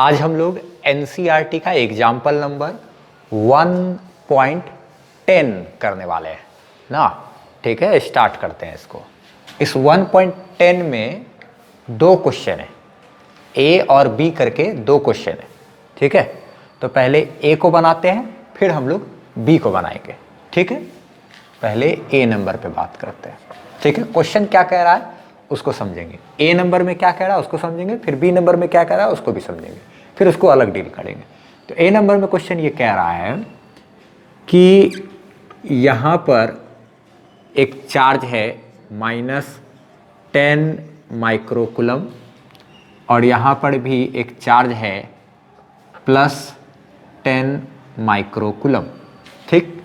आज हम लोग एनसीईआरटी का एग्जाम्पल नंबर 1.10 करने वाले हैं ना। ठीक है, स्टार्ट करते हैं इसको। इस 1.10 में दो क्वेश्चन है, ए और बी करके दो क्वेश्चन है। ठीक है, तो पहले ए को बनाते हैं, फिर हम लोग बी को बनाएंगे। ठीक है, पहले ए नंबर पे बात करते हैं। ठीक है, क्वेश्चन क्या कह रहा है उसको समझेंगे, ए नंबर में क्या कह रहा है उसको समझेंगे, फिर बी नंबर में क्या कह रहा है उसको भी समझेंगे, फिर उसको अलग डील करेंगे। तो ए नंबर में क्वेश्चन ये कह रहा है कि यहाँ पर एक चार्ज है -10 माइक्रोकुलम और यहाँ पर भी एक चार्ज है +10 माइक्रोकुलम। ठीक,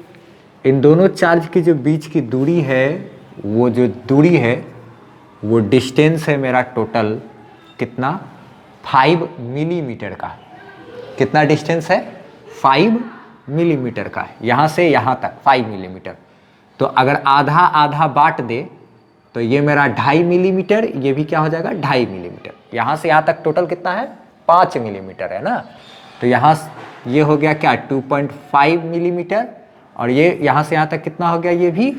इन दोनों चार्ज की जो बीच की दूरी है, वो जो दूरी है वो डिस्टेंस है मेरा टोटल कितना, 5 मिलीमीटर का। कितना डिस्टेंस है, 5 मिलीमीटर का। यहाँ से यहाँ तक 5 मिलीमीटर। तो अगर आधा आधा बांट दे तो ये मेरा 2.5 मिलीमीटर, ये भी क्या हो जाएगा 2.5 मिलीमीटर। यहाँ से यहाँ तक टोटल कितना है, 5 मिलीमीटर है ना। तो यहाँ ये हो गया क्या, 2.5 मिलीमीटर, और ये यहाँ से यहाँ तक कितना हो गया, ये भी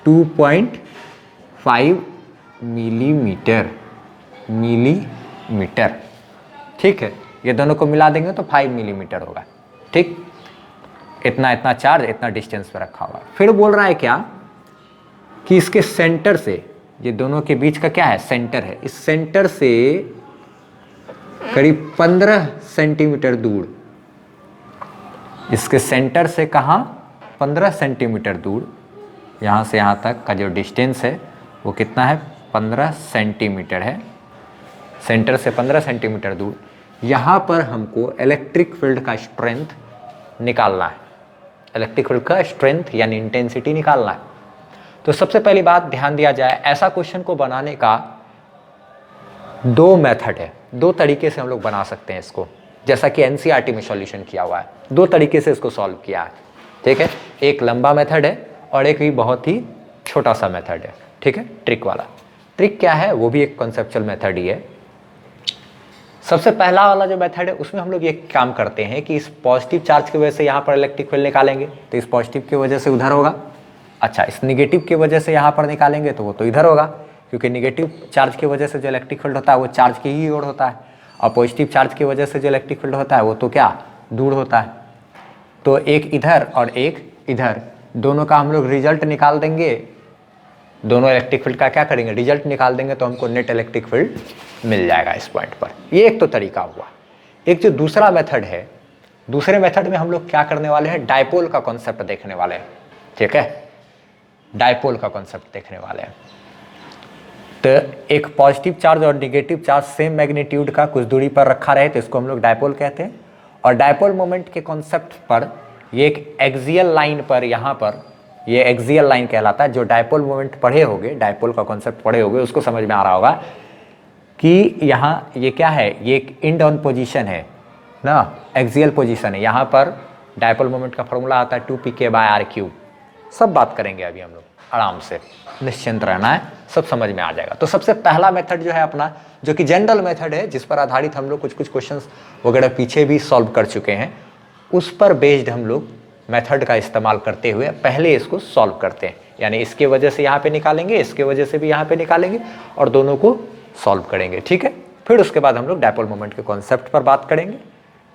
2.5 मिलीमीटर। ठीक है, ये दोनों को मिला देंगे तो 5 मिलीमीटर होगा। ठीक, इतना इतना चार्ज इतना डिस्टेंस पे रखा हुआ है। फिर बोल रहा है क्या कि इसके सेंटर से, ये दोनों के बीच का क्या है, सेंटर है, इस सेंटर से करीब 15 सेंटीमीटर दूर, इसके सेंटर से कहाँ, 15 सेंटीमीटर दूर, यहाँ से यहाँ तक का जो डिस्टेंस है वो कितना है, 15 सेंटीमीटर है। सेंटर से 15 सेंटीमीटर दूर, यहाँ पर हमको इलेक्ट्रिक फील्ड का स्ट्रेंथ निकालना है। इलेक्ट्रिक फील्ड का स्ट्रेंथ यानी इंटेंसिटी निकालना है। तो सबसे पहली बात ध्यान दिया जाए, ऐसा क्वेश्चन को बनाने का दो मेथड है, दो तरीके से हम लोग बना सकते हैं इसको, जैसा कि एनसीईआरटी में सॉल्यूशन किया हुआ है। दो तरीके से इसको सॉल्व किया है। ठीक है, एक लंबा मेथड है और एक भी बहुत ही छोटा सा मेथड है। ठीक है, ट्रिक वाला। ट्रिक क्या है, वो भी एक कॉन्सेप्चुअल मेथड ही है। सबसे पहला वाला जो मेथड है उसमें हम लोग ये काम करते हैं कि इस पॉजिटिव चार्ज की वजह से यहाँ पर इलेक्ट्रिक फील्ड निकालेंगे तो इस पॉजिटिव की वजह से उधर होगा। अच्छा, इस निगेटिव की वजह से यहाँ पर निकालेंगे तो वो तो इधर होगा, क्योंकि निगेटिव चार्ज की वजह से जो इलेक्ट्रिक फील्ड होता है वो चार्ज की ही ओर होता है, और पॉजिटिव चार्ज की वजह से जो इलेक्ट्रिक फील्ड होता है वो तो क्या, दूर होता है। तो एक इधर और एक इधर, दोनों का हम लोग रिजल्ट निकाल देंगे। दोनों इलेक्ट्रिक फील्ड का क्या करेंगे, रिजल्ट निकाल देंगे तो हमको नेट इलेक्ट्रिक फील्ड मिल जाएगा इस पॉइंट पर। ये एक तो तरीका हुआ। एक जो दूसरा मेथड है, दूसरे मेथड में हम लोग क्या करने वाले हैं, डायपोल का कॉन्सेप्ट देखने वाले हैं। ठीक है, डायपोल का कॉन्सेप्ट देखने वाले हैं। तो एक पॉजिटिव चार्ज और निगेटिव चार्ज सेम मैग्नीट्यूड का कुछ दूरी पर रखा रहे तो इसको हम लोग डायपोल कहते हैं। और डायपोल मोमेंट के कॉन्सेप्ट पर ये एक एक्सियल लाइन पर, यहाँ पर ये एक्सियल लाइन कहलाता है। जो डायपोल मोमेंट पढ़े होंगे, डायपोल का कॉन्सेप्ट पढ़े होंगे, उसको समझ में आ रहा होगा कि यहाँ ये क्या है, ये एक इंड ऑन पोजीशन है ना, एक्सियल पोजीशन है। यहाँ पर डायपोल मोमेंट का फॉर्मूला आता है 2pk/r³। सब बात करेंगे अभी हम लोग, आराम से, निश्चिंत रहना है, सब समझ में आ जाएगा। तो सबसे पहला मेथड जो है अपना, जो कि जनरल मेथड है, जिस पर आधारित हम लोग कुछ कुछ क्वेश्चंस वगैरह पीछे भी सॉल्व कर चुके हैं, उस पर बेस्ड हम लोग मेथड का इस्तेमाल करते हुए पहले इसको सॉल्व करते हैं। यानी इसके वजह से यहाँ पे निकालेंगे, इसके वजह से भी यहाँ पे निकालेंगे और दोनों को सॉल्व करेंगे। ठीक है, फिर उसके बाद हम लोग डायपोल मोमेंट के कॉन्सेप्ट पर बात करेंगे।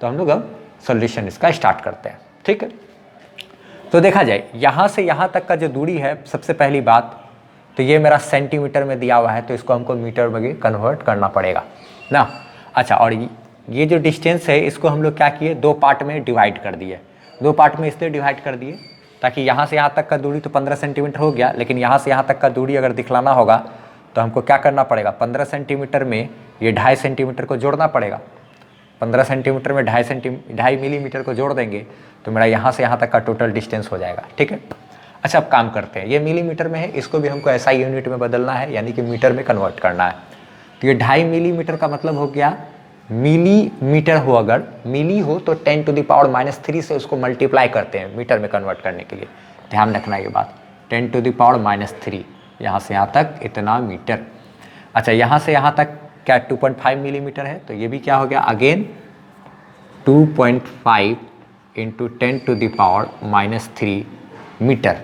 तो हम लोग अब सोल्यूशन इसका स्टार्ट करते हैं। ठीक है, तो देखा जाए यहाँ से यहाँ तक का जो दूरी है, सबसे पहली बात तो ये मेरा सेंटीमीटर में दिया हुआ है, तो इसको हमको मीटर में कन्वर्ट करना पड़ेगा ना। अच्छा, और ये जो डिस्टेंस है इसको हम लोग क्या किए, दो पार्ट में डिवाइड कर दिए। दो पार्ट में इसलिए डिवाइड कर दिए ताकि यहाँ से यहाँ तक का दूरी तो 15 सेंटीमीटर हो गया, लेकिन यहाँ से यहाँ तक का दूरी अगर दिखलाना होगा तो हमको क्या करना पड़ेगा, 15 सेंटीमीटर में ये 2.5 सेंटीमीटर को जोड़ना पड़ेगा। 15 सेंटीमीटर में 2.5 मिलीमीटर को जोड़ देंगे तो मेरा यहाँ से यहाँ तक का टोटल डिस्टेंस हो जाएगा। ठीक है, अच्छा अब काम करते हैं, ये मिलीमीटर में है, इसको भी हमको SI यूनिट में बदलना है, यानी कि मीटर में कन्वर्ट करना है। तो ये 2.5 मिलीमीटर का मतलब हो गया, मिलीमीटर हो, अगर मिली हो तो 10⁻³ से उसको मल्टीप्लाई करते हैं मीटर में कन्वर्ट करने के लिए। ध्यान रखना ये बात, 10⁻³ यहाँ से यहाँ तक इतना मीटर। अच्छा, यहाँ से यहाँ तक क्या 2.5 मिलीमीटर है, तो ये भी क्या हो गया, अगेन 2.5 इंटू 10⁻³ मीटर।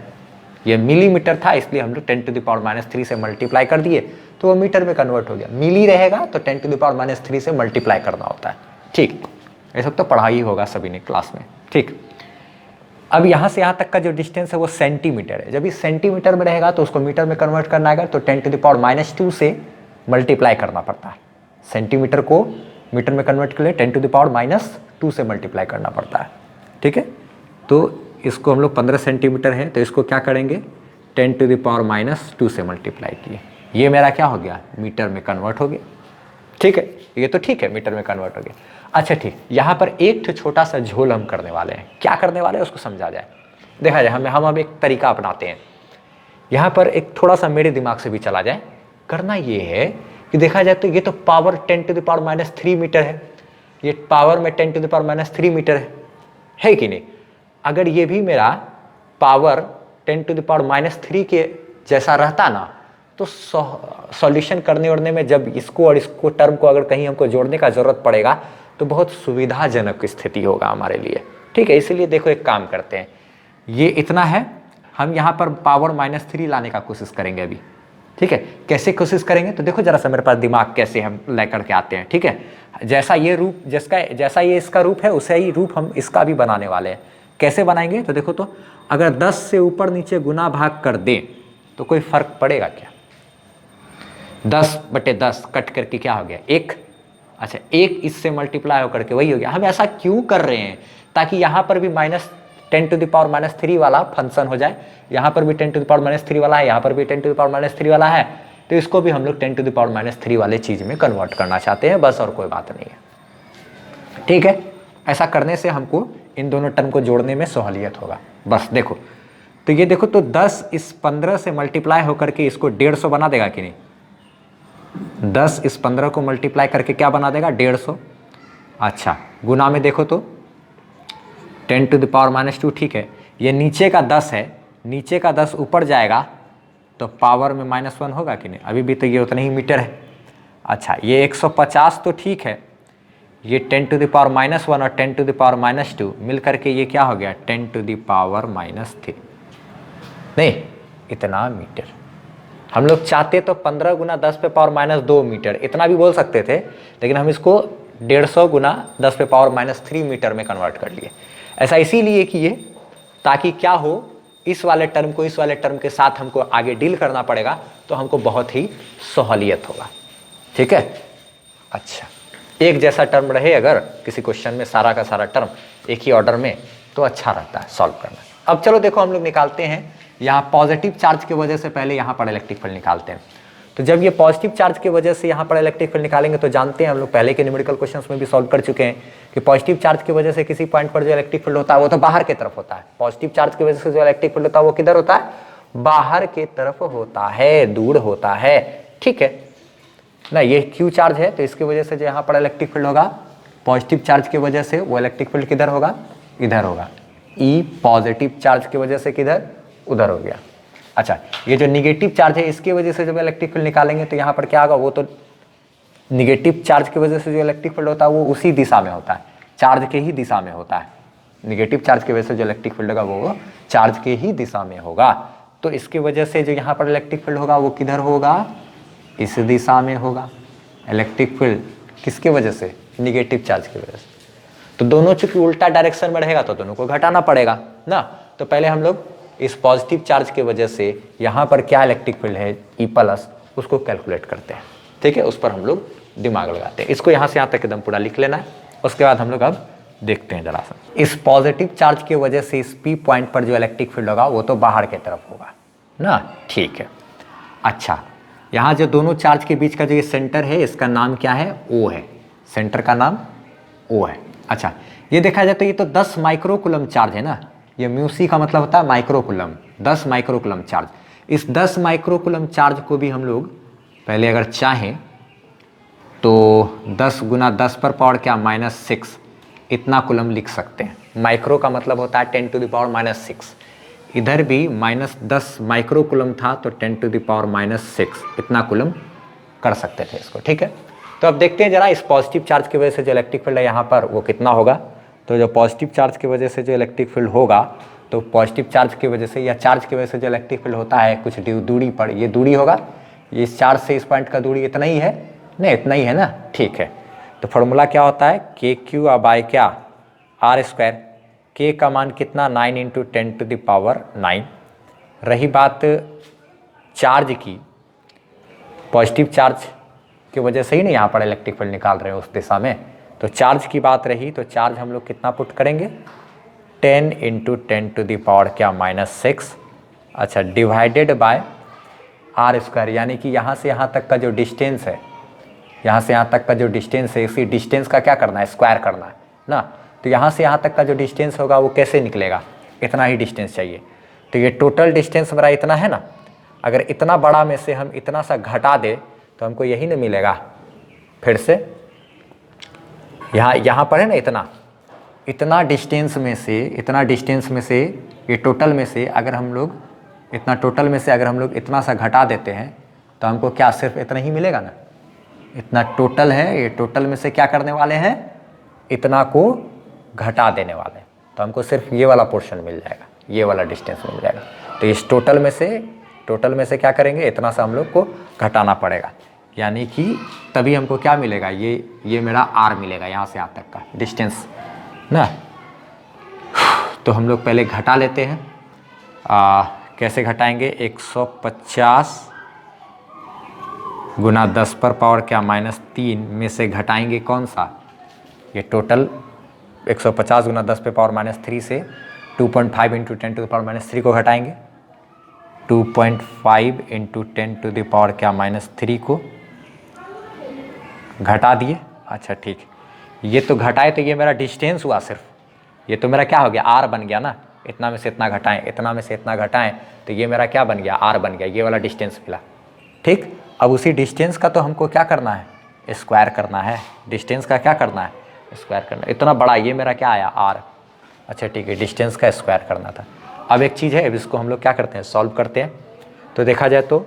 ये मिलीमीटर था इसलिए हम लोग 10⁻³ से मल्टीप्लाई कर दिए तो वो मीटर में कन्वर्ट हो गया। मिली रहेगा तो 10⁻³ से मल्टीप्लाई करना होता है। ठीक, ये सब तो पढ़ा ही होगा सभी ने क्लास में। ठीक, अब यहाँ से यहाँ तक का जो डिस्टेंस है वो सेंटीमीटर है। जब ये सेंटीमीटर में रहेगा तो उसको मीटर में कन्वर्ट करना है तो 10⁻² से मल्टीप्लाई करना पड़ता है। सेंटीमीटर को मीटर में कन्वर्ट के लिए 10⁻² से मल्टीप्लाई करना पड़ता है। ठीक है, तो इसको हम लोग 15 सेंटीमीटर है तो इसको क्या करेंगे 10⁻² से मल्टीप्लाई किए। ये मेरा क्या हो गया, मीटर में कन्वर्ट हो गया। ठीक है, ये तो ठीक है, मीटर में कन्वर्ट हो गया। अच्छा ठीक, यहाँ पर एक छोटा सा झोल हम करने वाले हैं। क्या करने वाले हैं उसको समझा जाए, देखा जाए। हम अब एक तरीका अपनाते हैं। यहाँ पर एक थोड़ा सा मेरे दिमाग से भी चला जाए। करना ये है कि देखा जाए तो ये तो पावर 10⁻³ मीटर है, ये पावर में 10⁻³ मीटर है कि नहीं। अगर ये भी मेरा पावर 10⁻³ के जैसा रहता ना तो सॉल्यूशन करने उड़ने में जब इसको और इसको टर्म को अगर कहीं हमको जोड़ने का ज़रूरत पड़ेगा तो बहुत सुविधाजनक स्थिति होगा हमारे लिए। ठीक है, इसीलिए देखो एक काम करते हैं, ये इतना है, हम यहाँ पर पावर -3 लाने का कोशिश करेंगे अभी। ठीक है, कैसे कोशिश करेंगे तो देखो जरा सा मेरे पास दिमाग कैसे हम लेकर के आते हैं। ठीक है, जैसा ये रूप जैसा ये इसका रूप है उसे ही रूप हम इसका भी बनाने वाले हैं। कैसे बनाएंगे तो देखो, तो अगर 10 से ऊपर नीचे गुना भाग कर दें तो कोई फर्क पड़ेगा क्या। 10/10 कट करके क्या हो गया 1। अच्छा, 1 इससे मल्टीप्लाई होकर के वही हो गया। हम ऐसा क्यों कर रहे हैं, ताकि यहाँ पर भी -10⁻³ वाला फंक्शन हो जाए, यहाँ पर भी 10⁻³ वाला है, यहाँ पर भी 10⁻³ वाला है, तो इसको भी हम लोग 10⁻³ वाले चीज़ में कन्वर्ट करना चाहते हैं, बस और कोई बात नहीं है। ठीक है, ऐसा करने से हमको इन दोनों टर्म को जोड़ने में सहूलियत होगा। बस देखो, तो ये देखो, तो 10 इस 15 से मल्टीप्लाई होकर के इसको 150 बना देगा कि नहीं। 10 इस 15 को मल्टीप्लाई करके क्या बना देगा 150। अच्छा, गुना में देखो तो 10⁻²। ठीक है, ये नीचे का 10 है, नीचे का 10 ऊपर जाएगा तो पावर में -1 होगा कि नहीं। अभी भी तो ये उतना ही मीटर है। अच्छा, ये 150 तो ठीक है, ये 10⁻1 और 10⁻² मिल करके ये क्या हो गया 10⁻³ नहीं, इतना मीटर। हम लोग चाहते तो 15 गुना 10 पे पावर -2 मीटर इतना भी बोल सकते थे, लेकिन हम इसको 150 गुना 10 पे पावर -3 मीटर में कन्वर्ट कर लिए। ऐसा इसीलिए किए ताकि क्या हो, इस वाले टर्म को इस वाले टर्म के साथ हमको आगे डील करना पड़ेगा तो हमको बहुत ही सहूलियत होगा। ठीक है, अच्छा, एक जैसा टर्म रहे अगर किसी क्वेश्चन में सारा का सारा टर्म एक ही ऑर्डर में तो अच्छा रहता है सॉल्व करना। अब चलो देखो, हम लोग निकालते हैं यहाँ पॉजिटिव चार्ज की वजह से पहले यहाँ पर इलेक्ट्रिक फील्ड निकालते हैं। तो जब ये पॉजिटिव चार्ज की वजह से यहाँ पर इलेक्ट्रिक फील्ड निकालेंगे तो जानते हैं हम लोग पहले के न्यूमेरिकल क्वेश्चंस में भी सॉल्व कर चुके हैं कि पॉजिटिव चार्ज की वजह से किसी पॉइंट पर जो इलेक्ट्रिक फील्ड होता है वो तो बाहर की तरफ होता है। पॉजिटिव चार्ज की वजह से जो इलेक्ट्रिक फील्ड होता है वो किधर होता है, बाहर की तरफ होता है, दूर होता है। ठीक है ना, ये क्यू चार्ज है तो इसकी वजह से जो यहाँ पर इलेक्ट्रिक फील्ड होगा पॉजिटिव चार्ज की वजह से वो इलेक्ट्रिक फील्ड किधर होगा, इधर होगा। ई पॉजिटिव चार्ज की वजह से किधर, उधर हो गया। अच्छा, ये जो निगेटिव चार्ज है इसकी वजह से जब इलेक्ट्रिक फील्ड निकालेंगे तो यहाँ पर क्या होगा, वो तो निगेटिव चार्ज की वजह से जो इलेक्ट्रिक फील्ड होता है वो उसी दिशा में होता है, चार्ज के ही दिशा में होता है। निगेटिव चार्ज की वजह से जो इलेक्ट्रिक फील्ड होगा वो चार्ज के ही दिशा में होगा। तो इसकी वजह से जो यहाँ पर इलेक्ट्रिक फील्ड होगा वो किधर होगा, इस दिशा में होगा। इलेक्ट्रिक फील्ड किसकी वजह से, निगेटिव चार्ज की वजह से। तो दोनों चूंकि उल्टा डायरेक्शन में रहेगा तो दोनों को घटाना पड़ेगा ना। तो पहले हम लोग इस पॉजिटिव चार्ज की वजह से यहाँ पर क्या इलेक्ट्रिक फील्ड है E+, उसको कैलकुलेट करते हैं। ठीक है, उस पर हम लोग दिमाग लगाते हैं। इसको यहाँ से यहाँ तक एकदम पूरा लिख लेना है। उसके बाद हम लोग अब देखते हैं जरा सा, इस पॉजिटिव चार्ज की वजह से इस P पॉइंट पर जो इलेक्ट्रिक फील्ड होगा वो तो बाहर की तरफ होगा ना। ठीक है, अच्छा, यहाँ जो दोनों चार्ज के बीच का जो ये सेंटर है इसका नाम क्या है, O है। सेंटर का नाम O है। अच्छा, ये देखा जाए तो ये तो 10 माइक्रोकूलम चार्ज है ना, ये μc का मतलब होता है माइक्रोकूलम, 10 माइक्रोकूलम चार्ज। इस 10 माइक्रोकूलम चार्ज को भी हम लोग पहले अगर चाहें तो 10 गुना 10 पर पावर क्या -6 इतना कूलम लिख सकते हैं। माइक्रो का मतलब होता है 10⁻⁻6, इधर भी -10 माइक्रोकूलम था तो 10⁻⁻6 इतना कूलम कर सकते थे इसको। ठीक है, तो अब देखते हैं जरा इस पॉजिटिव चार्ज की वजह से जो इलेक्ट्रिक फील्ड है यहाँ पर वो कितना होगा। तो जो पॉजिटिव चार्ज की वजह से जो इलेक्ट्रिक फील्ड होगा, तो पॉजिटिव चार्ज की वजह से या चार्ज की वजह से जो इलेक्ट्रिक फील्ड होता है कुछ दूरी पर, ये दूरी होगा, ये इस चार्ज से इस पॉइंट का दूरी इतना ही है, नहीं इतना ही है ना, ठीक है। तो फॉर्मूला क्या होता है, के क्यू बाय क्या, आर स्क्वायर। के का मान कितना, 9 × 10⁻9। रही बात चार्ज की, पॉजिटिव चार्ज की वजह से ही ना यहाँ पर इलेक्ट्रिक फील्ड निकाल रहे हैं उस दिशा में, तो चार्ज की बात रही तो चार्ज हम लोग कितना पुट करेंगे, 10 × 10⁻क्या -6, अच्छा, डिवाइडेड बाय आर स्क्वायर, यानी कि यहाँ से यहाँ तक का जो डिस्टेंस है, यहाँ से यहाँ तक का जो डिस्टेंस है, इसी डिस्टेंस का क्या करना है, स्क्वायर करना है ना। तो यहाँ से यहाँ तक का जो डिस्टेंस होगा वो कैसे निकलेगा, इतना ही डिस्टेंस चाहिए। तो ये टोटल डिस्टेंस मेरा इतना है ना, अगर इतना बड़ा में से हम इतना सा घटा दे तो हमको यही ना मिलेगा। फिर से यहाँ पर है ना इतना डिस्टेंस में से, इतना डिस्टेंस में से, ये टोटल में से अगर हम लोग इतना टोटल में से अगर हम लोग इतना सा घटा देते हैं तो हमको क्या सिर्फ इतना ही मिलेगा ना, इतना टोटल है, ये टोटल में से क्या करने वाले हैं, इतना को घटा देने वाले हैं, तो हमको सिर्फ ये वाला पोर्शन मिल जाएगा, ये वाला डिस्टेंस मिल जाएगा। तो इस टोटल में से क्या करेंगे, इतना सा हम लोग को घटाना पड़ेगा, यानी कि तभी हमको क्या मिलेगा, ये मेरा आर मिलेगा, यहाँ से यहाँ तक का डिस्टेंस ना। तो हम लोग पहले घटा लेते हैं, कैसे घटाएंगे, 150 गुना 10 पर पावर क्या -3 में से घटाएंगे कौन सा, ये टोटल 150 गुना 10 पे पावर -3 से 2.5 × 10⁻³ को घटाएंगे, 2.5 × 10⁻³ क्या -3 को घटा दिए। अच्छा ठीक, ये तो घटाए तो ये मेरा डिस्टेंस हुआ सिर्फ, ये तो मेरा क्या हो गया, आर बन गया ना, इतना में से इतना घटाएं, इतना में से इतना घटाएं, तो ये मेरा क्या बन गया, आर बन गया, ये वाला डिस्टेंस मिला। ठीक, अब उसी डिस्टेंस का तो हमको क्या करना है, स्क्वायर करना है, डिस्टेंस का क्या करना है, स्क्वायर करना है। इतना बड़ा ये मेरा क्या आया, आर। अच्छा ठीक है, डिस्टेंस का स्क्वायर करना था। अब एक चीज़ है, अब इसको हम लोग क्या करते हैं, सॉल्व करते हैं। तो देखा जाए तो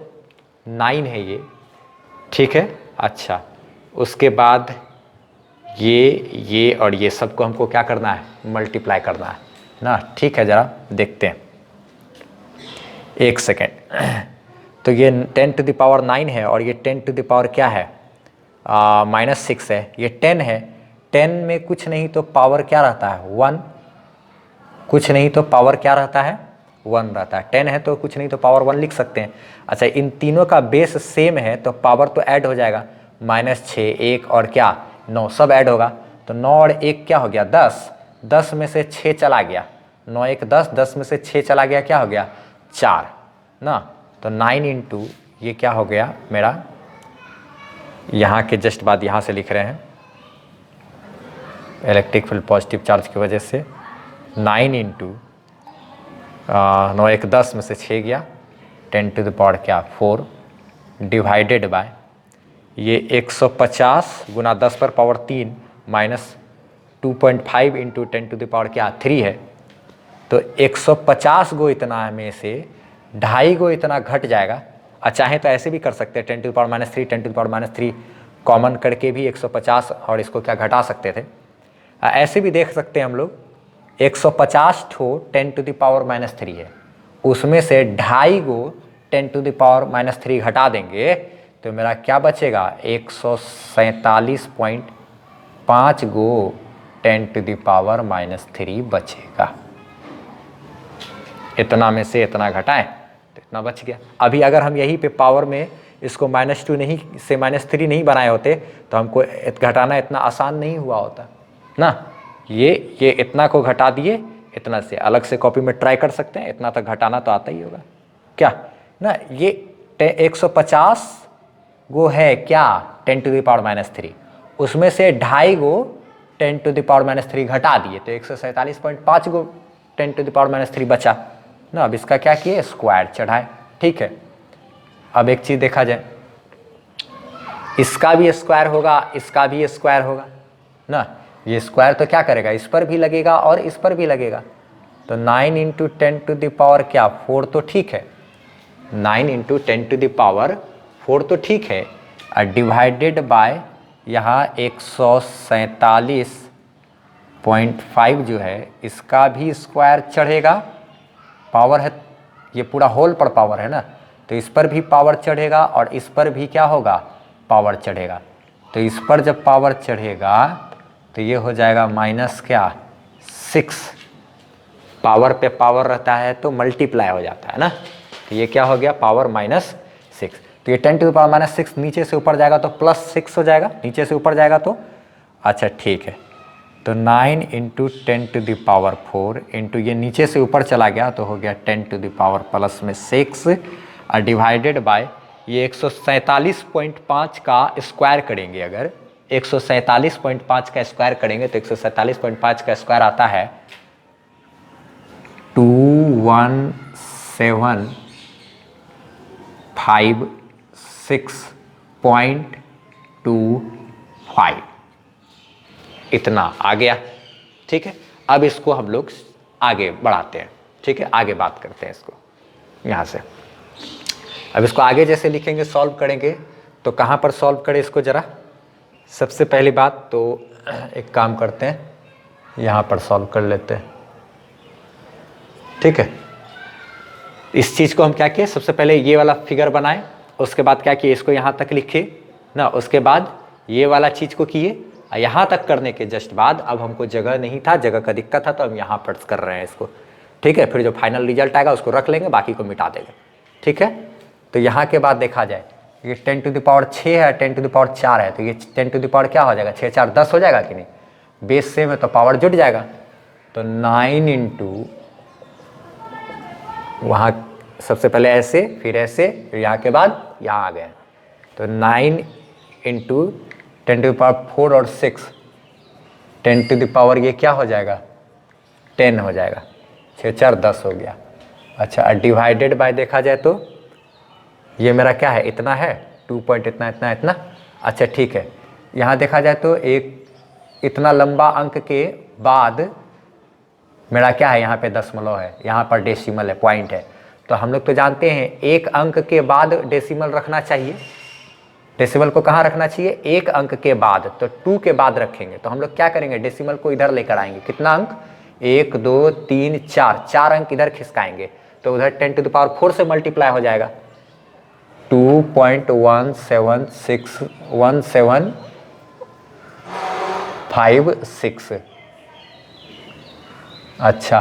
9 है ये, ठीक है। अच्छा, उसके बाद ये और ये सबको हमको क्या करना है, मल्टीप्लाई करना है ना। ठीक है, ज़रा देखते हैं, एक सेकेंड। तो ये 10⁻9 है और ये 10⁻ क्या है, -6 है, ये 10 है, 10 में कुछ नहीं तो पावर क्या रहता है, 1, कुछ नहीं तो पावर क्या रहता है, 1 रहता है। 10 है तो कुछ नहीं तो पावर 1 लिख सकते हैं। अच्छा, इन तीनों का बेस सेम है तो पावर तो ऐड हो जाएगा, -6, 1 और क्या 9, सब ऐड होगा। तो 9 और 1 क्या हो गया, 10, 10 में से 6 चला गया, 9 1 10, 10 में से 6 चला गया, क्या हो गया, 4 ना। तो 9 × ये क्या हो गया मेरा, यहाँ के जस्ट बाद यहाँ से लिख रहे हैं, इलेक्ट्रिक फील्ड पॉजिटिव चार्ज की वजह से 9 × 9 1 10 में से 6 गया, 10⁻⁴ क्या 4 डिवाइडेड बाय ये 150 गुना 10 पर पावर 3 माइनस 2.5 × 10⁻³ क्या 3 है। तो 150 गो इतना में से 2.5 गो इतना घट जाएगा। चाहे तो ऐसे भी कर सकते हैं, 10⁻³ 10⁻³ कॉमन करके भी 150 और इसको क्या घटा सकते थे। ऐसे भी देख सकते हैं हम लोग, 150 ठो 10⁻³ है, उसमें से 2.5 गो 10⁻³ घटा देंगे तो मेरा क्या बचेगा, 147.5 गो 10⁻³ बचेगा। इतना में से इतना घटाएं तो इतना बच गया। अभी अगर हम यहीं पे पावर में इसको -2 नहीं से -3 नहीं बनाए होते तो हमको घटाना इतना आसान नहीं हुआ होता ना। ये इतना को घटा दिए, इतना से अलग से कॉपी में ट्राई कर सकते हैं, इतना तक घटाना तो आता ही होगा क्या ना। ये 150 गो है क्या 10⁻³ उसमें से 2.5 गो 10⁻³ घटा दिए तो 147.5 गो 10⁻³ बचा ना। अब इसका क्या किए, स्क्वायर चढ़ाए। ठीक है, अब एक चीज़ देखा जाए, इसका भी स्क्वायर होगा, इसका भी स्क्वायर होगा ना। ये स्क्वायर तो क्या करेगा, इस पर भी लगेगा और इस पर भी लगेगा। तो 9 × 10⁻⁴ क्या 4 तो ठीक है, 9 × 10⁻⁴ तो ठीक है, और डिवाइडेड बाय यहाँ 147 0.5 जो है इसका भी स्क्वायर चढ़ेगा, पावर है, ये पूरा होल पर पावर है ना, तो इस पर भी पावर चढ़ेगा और इस पर भी क्या होगा, पावर चढ़ेगा। तो इस पर जब पावर चढ़ेगा तो ये हो जाएगा माइनस क्या 6, पावर पे पावर रहता है तो मल्टीप्लाई हो जाता है ना, तो ये क्या हो गया पावर -6। तो ये 10⁻⁻6 नीचे से ऊपर जाएगा तो +6 हो जाएगा, नीचे से ऊपर जाएगा तो अच्छा ठीक है। तो 9 × 10⁻4 इंटू ये नीचे से ऊपर चला गया तो हो गया 10⁻+6 और डिवाइडेड बाय ये 147.5 का स्क्वायर करेंगे। अगर 147.5 का स्क्वायर करेंगे तो 147.5 का स्क्वायर आता है 2175.25 इतना आ गया। ठीक है, अब इसको हम लोग आगे बढ़ाते हैं। ठीक है, आगे बात करते हैं इसको यहाँ से। अब इसको आगे जैसे लिखेंगे, सॉल्व करेंगे, तो कहाँ पर सॉल्व करें इसको ज़रा। सबसे पहली बात तो एक काम करते हैं, यहाँ पर सॉल्व कर लेते हैं। ठीक है, इस चीज़ को हम क्या किए, सबसे पहले ये वाला फिगर बनाए, उसके बाद क्या किए, इसको यहाँ तक लिखे ना, उसके बाद ये वाला चीज़ को किए, यहाँ तक करने के जस्ट बाद अब हमको जगह नहीं था, जगह का दिक्कत था, तो हम यहाँ पर कर रहे हैं इसको। ठीक है, फिर जो फाइनल रिजल्ट आएगा उसको रख लेंगे, बाकी को मिटा देंगे। ठीक है, तो यहाँ के बाद देखा जाए ये 10⁻6 है, 10⁻4 है, तो ये 10 क्या हो जाएगा, 6 4 10 हो जाएगा कि नहीं, बेस सेम है तो पावर जुट जाएगा। तो 9 इंटू वहाँ सबसे पहले ऐसे, फिर ऐसे, फिर यहाँ के बाद यहाँ आ गए, तो 9 इंटू 10⁻4 और 6, 10 ये क्या हो जाएगा 10 हो जाएगा, 6 4 10 हो गया। अच्छा, डिवाइडेड बाय देखा जाए तो ये मेरा क्या है, इतना है, 2 पॉइंट इतना इतना इतना। अच्छा ठीक है, यहाँ देखा जाए तो एक इतना लंबा अंक के बाद मेरा क्या है, यहाँ पे दशमलव है, यहाँ पर डेसिमल है, पॉइंट है। तो हम लोग तो जानते हैं एक अंक के बाद डेसिमल रखना चाहिए। डेसिमल को कहाँ रखना चाहिए, एक अंक के बाद, तो 2 के बाद रखेंगे। तो हम लोग क्या करेंगे, डेसिमल को इधर लेकर आएंगे, कितना अंक, 1 2 3 4, 4 अंक इधर खिसकाएंगे, तो उधर 10⁻4 से मल्टीप्लाई हो जाएगा, 2.1761756। अच्छा,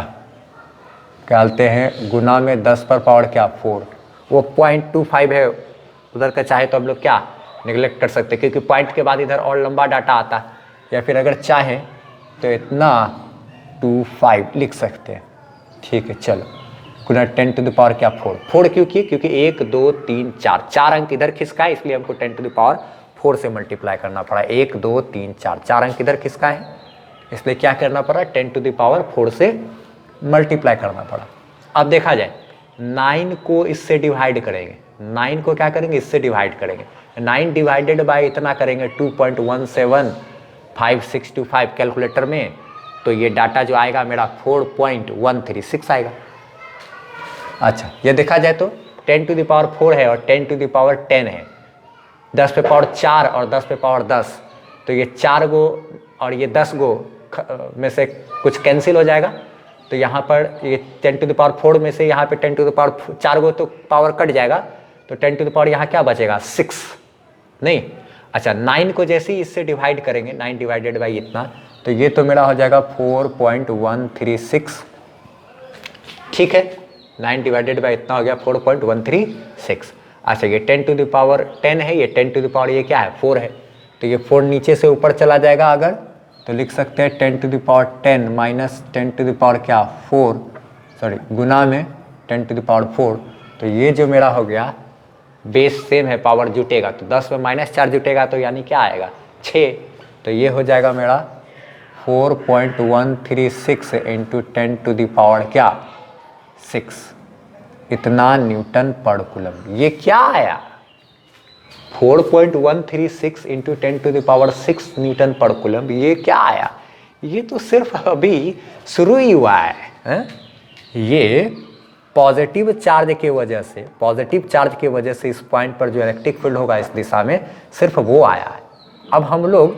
कहते हैं गुना में 10 पर पावर क्या 4, वो 0.25 है उधर का, चाहे तो हम लोग क्या निगलेक्ट कर सकते हैं, क्योंकि पॉइंट के बाद इधर और लंबा डाटा आता है, या फिर अगर चाहे तो इतना 25 लिख सकते हैं। ठीक है, चलो गुना 10 क्या 4 क्यों किए, क्योंकि 1 2 3 4, 4 अंक इधर खिसकाए, इसलिए हमको 10⁻4 से मल्टीप्लाई करना पड़ा। 1 2 3 4, 4 अंक इधर खिसकाए हैं, इसलिए क्या करना पड़ा, 10⁻4 से मल्टीप्लाई करना पड़ा। अब देखा जाए 9 को इससे डिवाइड करेंगे, 9 को क्या करेंगे, इससे डिवाइड करेंगे, 9 डिवाइडेड बाय इतना करेंगे 2.17565 कैलकुलेटर में, तो ये डाटा जो आएगा मेरा 4.136 आएगा। अच्छा, ये देखा जाए तो 10⁻4 है और 10⁻10 है, 10 पे पावर 4 और 10 पे पावर 10, तो ये 4 गो और ये 10 गो में से कुछ कैंसिल हो जाएगा, तो यहाँ पर ये 10⁻4 में से यहाँ पे 10⁻4 गो तो पावर कट जाएगा, तो 10 यहाँ क्या बचेगा 6 नहीं। अच्छा, 9 को जैसे ही इससे डिवाइड करेंगे, 9 डिवाइडेड बाई इतना, तो ये तो मेरा हो जाएगा 4.136। ठीक है, 9 डिवाइडेड बाई इतना हो गया 4.136। अच्छा, ये 10⁻10 है, ये 10 ये क्या है 4 है, तो ये 4 नीचे से ऊपर चला जाएगा अगर, तो लिख सकते हैं 10⁻10 माइनस 10 क्या 4, सॉरी गुना में 10⁻4, तो ये जो मेरा हो गया बेस सेम है, पावर जुटेगा, तो 10 में -4 जुटेगा, तो यानी क्या आएगा 6, तो ये हो जाएगा मेरा 4.136 इंटू 10⁻6 क्या 6, इतना न्यूटन पर कूलम। ये क्या आया 4.136 इंटू 10⁻6 न्यूटन पर कूलम, ये क्या आया, ये तो सिर्फ अभी शुरू ही हुआ है। ये पॉजिटिव चार्ज के वजह से, पॉजिटिव चार्ज के वजह से इस पॉइंट पर जो इलेक्ट्रिक फील्ड होगा इस दिशा में, सिर्फ वो आया है। अब हम लोग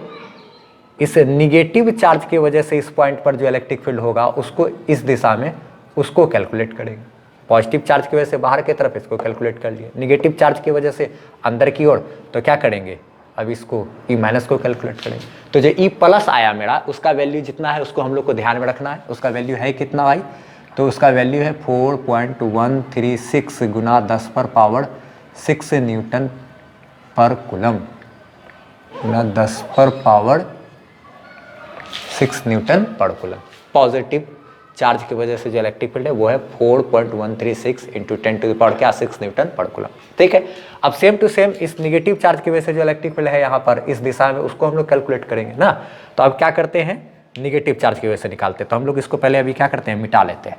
इस निगेटिव चार्ज की वजह से इस पॉइंट पर जो इलेक्ट्रिक फील्ड होगा उसको इस दिशा में उसको कैलकुलेट करेंगे। पॉजिटिव चार्ज की वजह से बाहर की तरफ इसको कैलकुलेट कर लिए, निगेटिव चार्ज की वजह से अंदर की ओर तो क्या करेंगे, अब इसको ई माइनस को कैलकुलेट करेंगे। तो जो ई प्लस आया मेरा उसका वैल्यू जितना है उसको हम लोग को ध्यान में रखना है। उसका वैल्यू है कितना भाई, तो उसका वैल्यू है 4.136 गुना 10 पर पावर 6 न्यूटन पर कूलम गुना 10 पर पावर 6 न्यूटन पर कूलम। पॉजिटिव चार्ज की वजह से जो इलेक्ट्रिक फील्ड है वो है 4.136 इंटू 10 टू द पावर क्या 6 न्यूटन पर कूलम। ठीक है, अब सेम टू सेम इस निगेटिव चार्ज की वजह से जो इलेक्ट्रिक फील्ड है यहाँ पर इस दिशा में उसको हम लोग कैलकुलेट करेंगे ना। तो अब क्या करते हैं, निगेटिव चार्ज की वजह से निकालते हैं। तो हम लोग इसको पहले अभी क्या करते हैं, मिटा लेते हैं,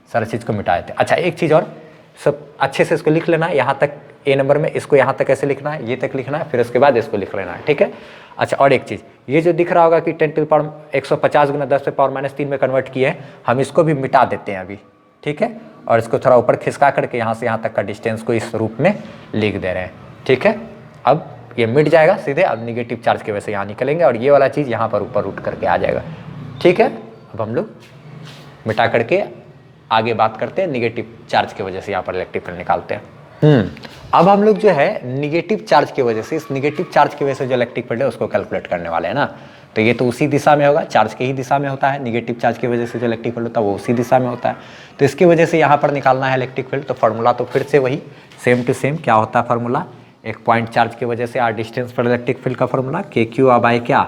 सारा चीज़ को मिटा देते हैं। अच्छा एक चीज़ और, सब अच्छे से इसको लिख लेना है, यहाँ तक ए नंबर में इसको यहाँ तक ऐसे लिखना है, ये तक लिखना है, फिर उसके बाद इसको लिख लेना है। ठीक है, अच्छा और एक चीज़, ये जो दिख रहा होगा कि 10 टू द पावर 150 गुना 10 पे पावर -3 में कन्वर्ट किए हैं, हम इसको भी मिटा देते हैं अभी। ठीक है, और इसको थोड़ा ऊपर खिसका करके यहाँ से यहाँ तक का डिस्टेंस को इस रूप में लिख दे रहे हैं। ठीक है, अब ये मिट जाएगा सीधे, अब निगेटिव चार्ज की वजह से यहाँ निकलेंगे और ये वाला चीज़ यहाँ पर ऊपर उठ करके आ जाएगा। ठीक है, अब हम लोग मिटा करके आगे बात करते हैं, निगेटिव चार्ज की वजह से यहाँ पर इलेक्ट्रिक फील्ड निकालते हैं। अब हम लोग जो है निगेटिव चार्ज की वजह से, इस निगेटिव चार्ज की वजह से जो इलेक्ट्रिक फील्ड है उसको कैलकुलेट करने वाले हैं ना। तो ये तो उसी दिशा में होगा, चार्ज के ही दिशा में होता है, निगेटिव चार्ज की वजह से जो इलेक्ट्रिक फील्ड होता है वो उसी दिशा में होता है। तो इसकी वजह से यहाँ पर निकालना है इलेक्ट्रिक फील्ड। तो फार्मूला तो फिर से वही सेम टू सेम क्या होता है फार्मूला, एक पॉइंट चार्ज की वजह से आर डिस्टेंस पर इलेक्ट्रिक फील्ड का फार्मूला के क्यू आ बाई क्या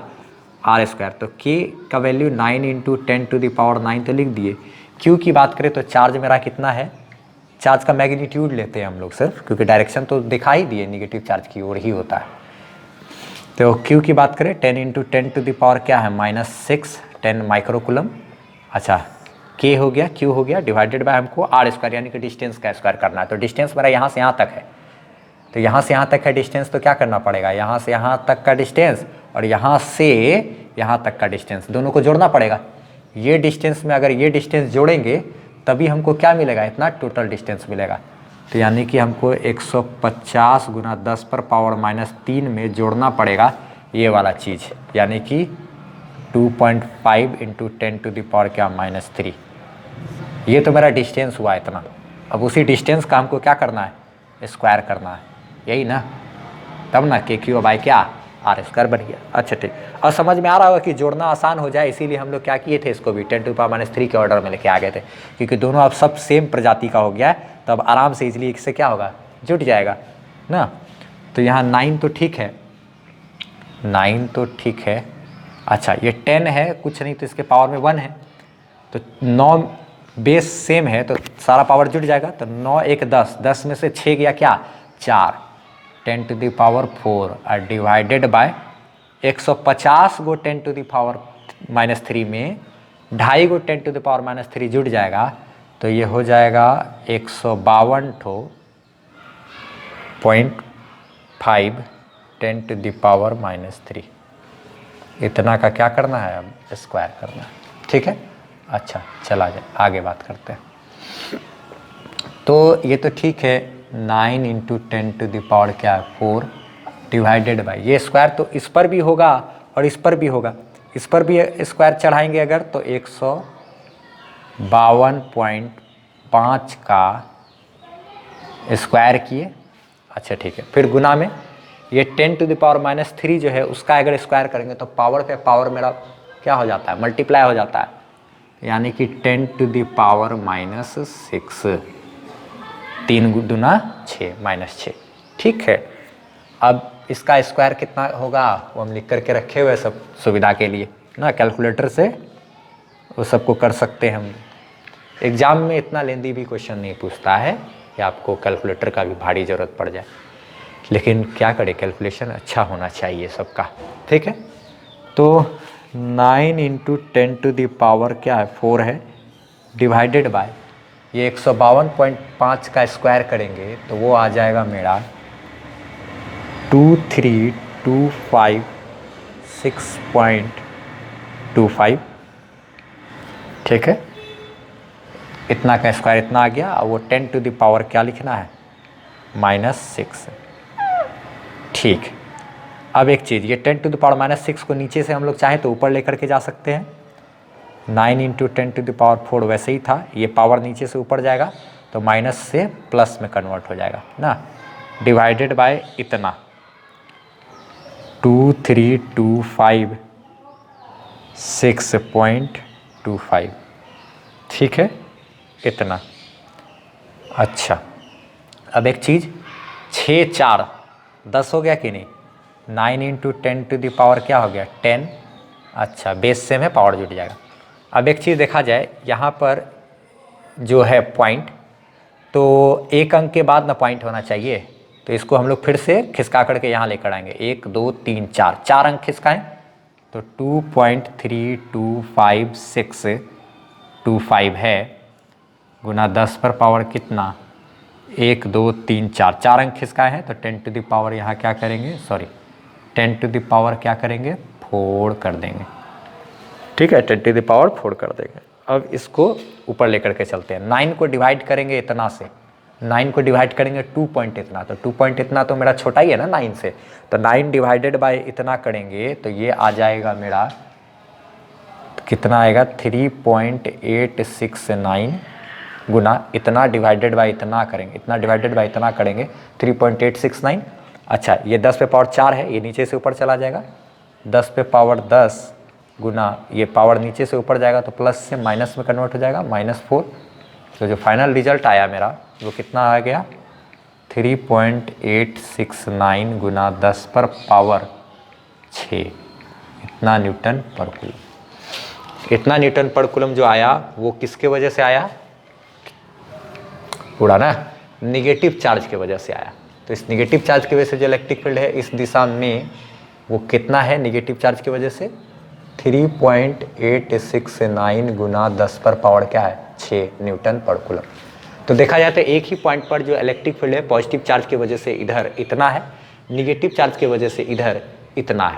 आर स्क्वायर। तो के का value 9 into 10 to the power 9 तो लिख दिए। क्यू की बात करें तो चार्ज मेरा कितना है, चार्ज का मैग्नीट्यूड लेते हैं हम लोग सिर्फ, क्योंकि डायरेक्शन तो दिखाई दिए निगेटिव चार्ज की ओर ही होता है। तो क्यू की बात करें 10 इंटू 10 टू द पावर क्या है -6 10 माइक्रो कूलम। अच्छा के हो गया, क्यू हो गया, डिवाइडेड बाय हमको आर स्क्वायर यानी कि डिस्टेंस का स्क्वायर करना है। तो डिस्टेंस मेरा यहाँ से यहाँ तक है, तो यहाँ से यहाँ तक है डिस्टेंस, तो क्या करना पड़ेगा, यहाँ से यहाँ तक का डिस्टेंस और यहाँ से यहाँ तक का डिस्टेंस दोनों को जोड़ना पड़ेगा। ये डिस्टेंस में अगर ये डिस्टेंस जोड़ेंगे तभी हमको क्या मिलेगा, इतना टोटल डिस्टेंस मिलेगा। तो यानी कि हमको 150 गुना 10 पर पावर -3 में जोड़ना पड़ेगा ये वाला चीज़, यानी कि 2.5 इंटू 10 टू द पावर क्या -3। ये तो मेरा डिस्टेंस हुआ इतना। अब उसी डिस्टेंस का हमको क्या करना है, स्क्वायर करना है, यही ना, तब ना के क्यू बाई क्या आर स्क्वायर बन गया। अच्छा ठीक, और समझ में आ रहा होगा कि जोड़ना आसान हो जाए, इसीलिए हम लोग क्या किए थे, इसको भी 10 टू पावर -3 के ऑर्डर में लेके आ गए थे, क्योंकि दोनों अब सब सेम प्रजाति का हो गया है, तो अब आराम से इजली इससे क्या होगा, जुट जाएगा ना। तो यहाँ 9 तो ठीक है, 9 तो ठीक है। अच्छा ये 10 है, कुछ नहीं तो इसके पावर में 1 है, तो 9 बेस सेम है तो सारा पावर जुट जाएगा। तो 9 1 10, 10 में से 6 गया क्या 4, 10 टू द पावर 4 और डिवाइडेड बाय 150 गो 10 टू द पावर -3 में 2.5 गो 10 टू द पावर -3 जुट जाएगा, तो ये हो जाएगा 152.5 10 टू द पावर -3। इतना का क्या करना है, अब स्क्वायर करना है। ठीक है, अच्छा चला जाए आगे बात करते हैं। तो ये तो ठीक है, 9 इंटू 10 टू द पावर क्या है 4 डिवाइडेड बाई, ये स्क्वायर तो इस पर भी होगा और इस पर भी होगा, इस पर भी स्क्वायर चढ़ाएंगे अगर तो 152.5 का स्क्वायर किए। अच्छा ठीक है, फिर गुना में ये 10 टू द पावर -3 जो है उसका अगर स्क्वायर करेंगे तो पावर पे पावर मेरा क्या हो जाता है, मल्टीप्लाई हो जाता है, यानी कि 10 टू द पावर -6, 3 दूना 6 -6। ठीक है, अब इसका स्क्वायर कितना होगा वो हम लिख करके रखे हुए सब सुविधा के लिए ना, कैलकुलेटर से वो सबको कर सकते हैं हम। एग्ज़ाम में इतना लेंदी भी क्वेश्चन नहीं पूछता है कि आपको कैलकुलेटर का भी भारी ज़रूरत पड़ जाए, लेकिन क्या करें, कैलकुलेशन अच्छा होना चाहिए सबका। ठीक है, तो 9 इंटू 10 टू द पावर क्या है 4 है, डिवाइडेड बाय ये 152.5 का स्क्वायर करेंगे तो वो आ जाएगा मेरा 2325.25। ठीक है, इतना का स्क्वायर इतना आ गया, और वो 10 टू द पावर क्या लिखना है -6। ठीक, अब एक चीज़, ये 10⁻⁻⁶ को नीचे से हम लोग चाहें तो ऊपर लेकर के जा सकते हैं। 9 × 10⁴ वैसे ही था, ये पावर नीचे से ऊपर जाएगा तो माइनस से प्लस में कन्वर्ट हो जाएगा ना, डिवाइडेड बाय इतना 2325 ठीक है, इतना। अच्छा अब एक चीज़, 6 4 10 हो गया कि नहीं, 9 × 10⁻, क्या हो गया 10। अच्छा बेस सेम है, पावर जुड़ जाएगा। अब एक चीज़ देखा जाए यहाँ पर जो है पॉइंट, तो एक अंक के बाद ना पॉइंट होना चाहिए, तो इसको हम लोग फिर से खिसका करके यहाँ लेकर आएंगे। 1 2 3 4 4 अंक खिसकाएं तो 2.325625 है, गुना 10 पर पावर कितना 1 2 3 4 4 अंक खिसकाए हैं तो 10⁻, यहाँ क्या करेंगे, सॉरी 10⁻, क्या करेंगे 4 कर देंगे, ठीक है, 10⁻4 कर देंगे। अब इसको ऊपर लेकर के चलते हैं। 9 को डिवाइड करेंगे इतना से, 9 को डिवाइड करेंगे 2 पॉइंट इतना, तो 2 पॉइंट इतना तो मेरा छोटा ही है ना 9 से, तो 9 डिवाइडेड बाय इतना करेंगे तो ये आ जाएगा मेरा, कितना आएगा 3.869 गुना इतना डिवाइडेड बाय इतना करेंगे, इतना डिवाइडेड बाय इतना करेंगे 3.869। अच्छा ये 10 पे पावर 4 है, ये नीचे से ऊपर चला जाएगा, 10 पे पावर 10 गुना ये पावर नीचे से ऊपर जाएगा तो प्लस से माइनस में कन्वर्ट हो जाएगा, -4। तो जो फाइनल रिजल्ट आया मेरा वो कितना आ गया 3.869 गुना 10 पर पावर 6, इतना न्यूटन पर कूलम। इतना न्यूटन पर कूलम जो आया वो किसके वजह से आया, पूरा ना निगेटिव चार्ज की वजह से आया। तो इस निगेटिव चार्ज की वजह से जो इलेक्ट्रिक फील्ड है इस दिशा में वो कितना है, निगेटिव चार्ज की वजह से 3.869 गुना 10 पर पावर क्या है 6 न्यूटन पर कूलम। तो देखा जाए तो एक ही पॉइंट पर जो इलेक्ट्रिक फील्ड है पॉजिटिव चार्ज की वजह से इधर इतना है, निगेटिव चार्ज की वजह से इधर इतना है।